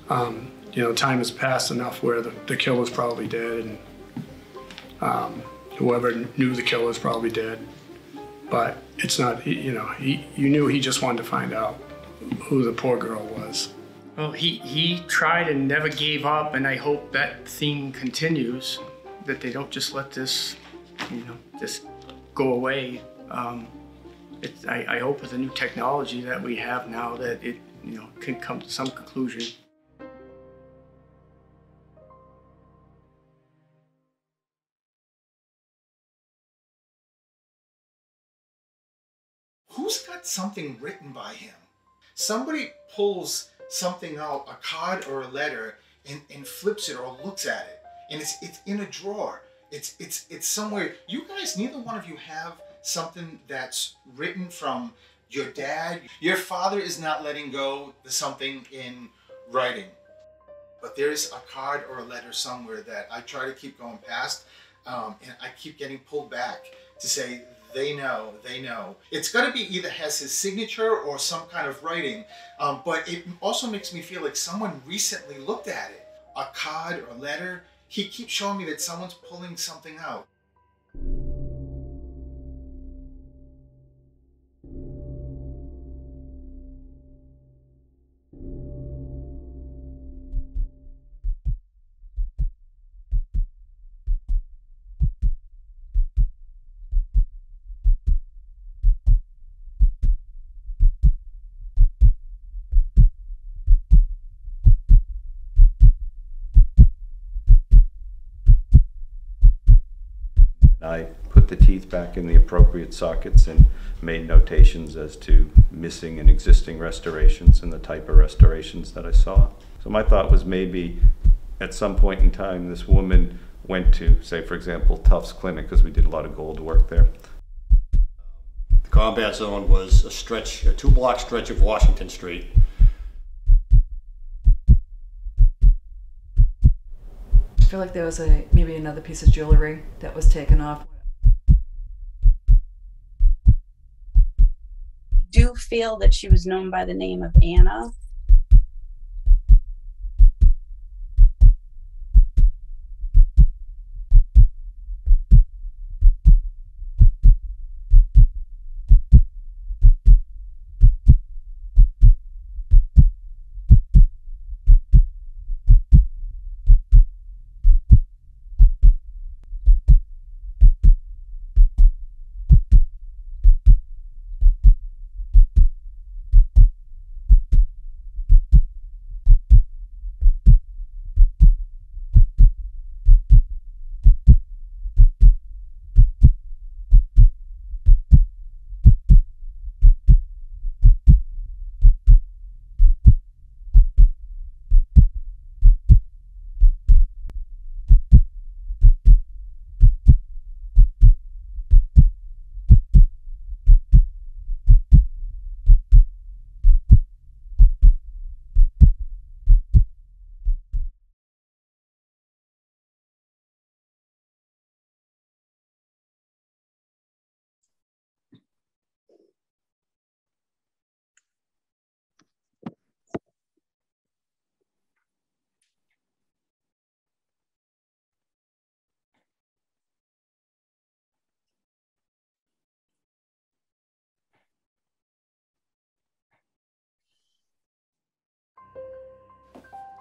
You know, time has passed enough where the killer's probably dead, and whoever knew the killer's probably dead. But it's not, you know, you knew he just wanted to find out who the poor girl was. Well, he tried and never gave up, and I hope that theme continues, that they don't just let this, you know, just go away. I hope with the new technology that we have now that it, you know, can come to some conclusion. Who's got something written by him? Somebody pulls something out, a card or a letter, and flips it or looks at it, and it's in a drawer. It's somewhere. You guys, neither one of you have something that's written from your dad. Your father is not letting go of something in writing, but there's a card or a letter somewhere that I try to keep going past, and I keep getting pulled back to say, they know, they know. It's got to be either has his signature or some kind of writing, but it also makes me feel like someone recently looked at it. A card or letter. He keeps showing me that someone's pulling something out. I put the teeth back in the appropriate sockets and made notations as to missing and existing restorations and the type of restorations that I saw. So my thought was maybe at some point in time this woman went to, say for example, Tufts Clinic, because we did a lot of gold work there. The combat zone was a 2-block stretch of Washington Street. I feel like there was maybe another piece of jewelry that was taken off. I do feel that she was known by the name of Anna.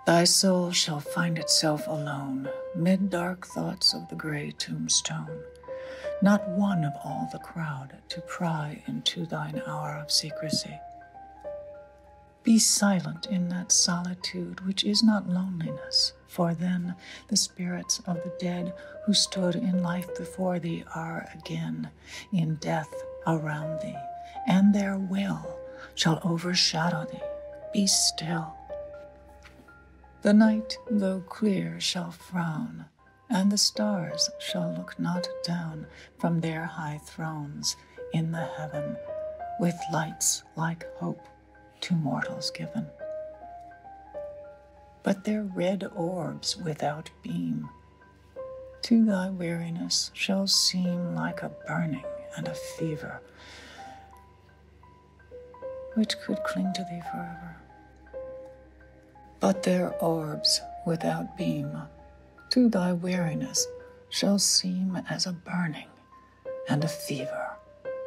Thy soul shall find itself alone, mid dark thoughts of the gray tombstone, not one of all the crowd to pry into thine hour of secrecy. Be silent in that solitude which is not loneliness, for then the spirits of the dead who stood in life before thee are again in death around thee, and their will shall overshadow thee. Be still. The night, though clear, shall frown, and the stars shall look not down from their high thrones in the heaven, with lights like hope to mortals given. But their red orbs without beam to thy weariness shall seem like a burning and a fever, which could cling to thee forever. But their orbs without beam to thy weariness shall seem as a burning and a fever,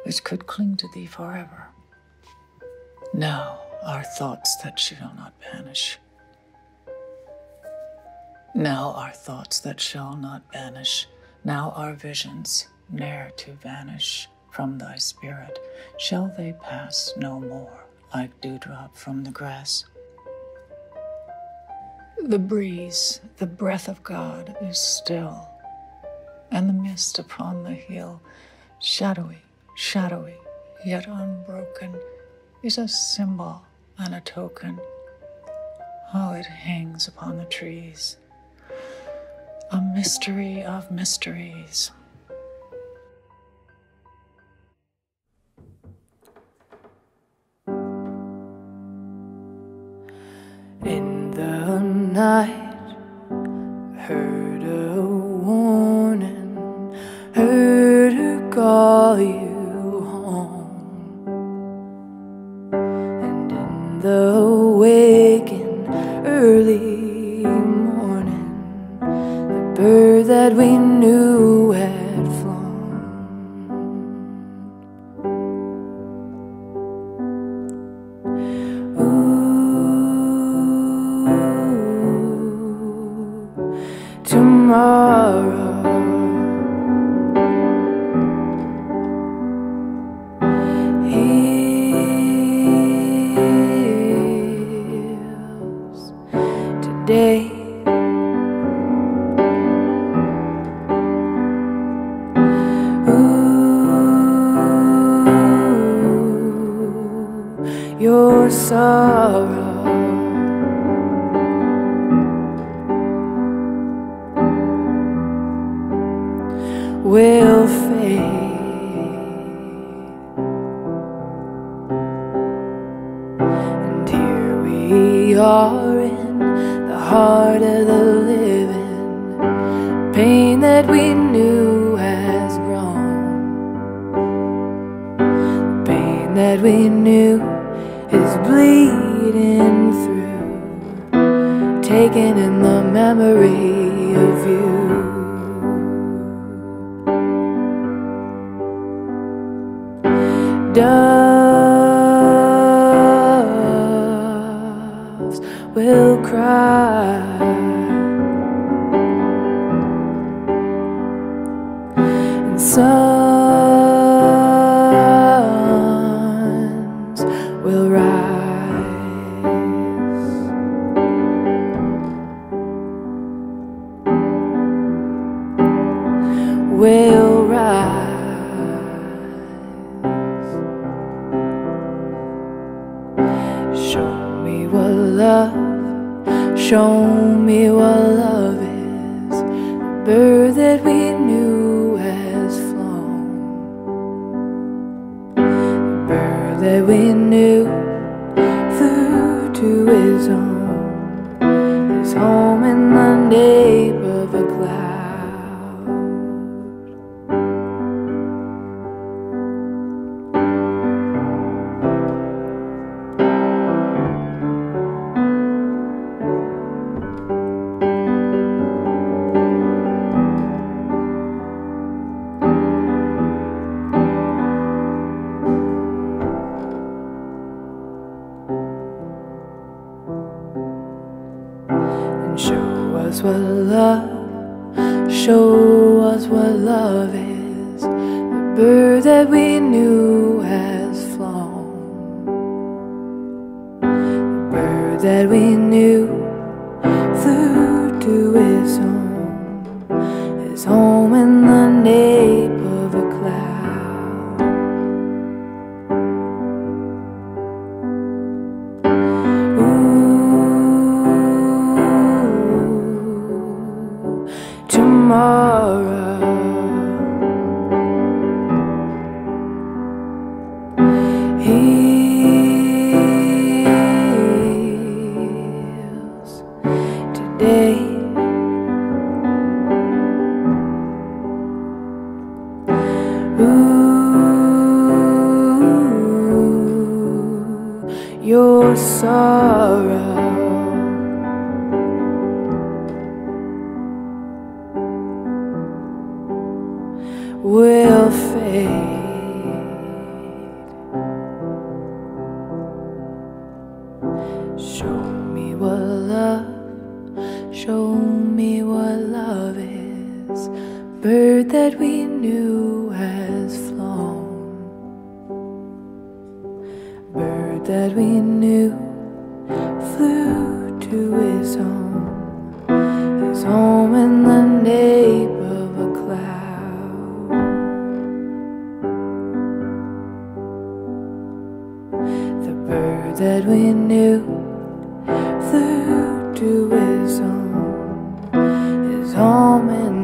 which could cling to thee forever. Now are thoughts that shall not vanish. Now are thoughts that shall not vanish. Now are visions ne'er to vanish from thy spirit. Shall they pass no more like dewdrop from the grass? The breeze, the breath of God, is still, and the mist upon the hill, shadowy, shadowy, yet unbroken, is a symbol and a token. How it hangs upon the trees, a mystery of mysteries. In the night, heard a warning, heard her call you home, and in the waking early morning, the bird that we knew had flown. Tomorrow heals today. Ooh, your sorrow will fade, and here we are in the heart of the living. Pain that we knew has grown, the pain that we knew is bleeding through, taken in the memory of you. Doves will cry, and suns will rise. Will rise. Show me what love is. The bird that we knew has flown, the bird that we knew flew to his home in the nape of a cloud. show us what love is. The bird that we knew has flown. The bird that we knew flew to his home in the nape of a cloud. Ooh, tomorrow heals today. Your sorrow will fade. Show me what love is. Bird that we knew has flown. Bird that we knew flew to his home in the nape of a cloud. The bird that we knew flew to his home in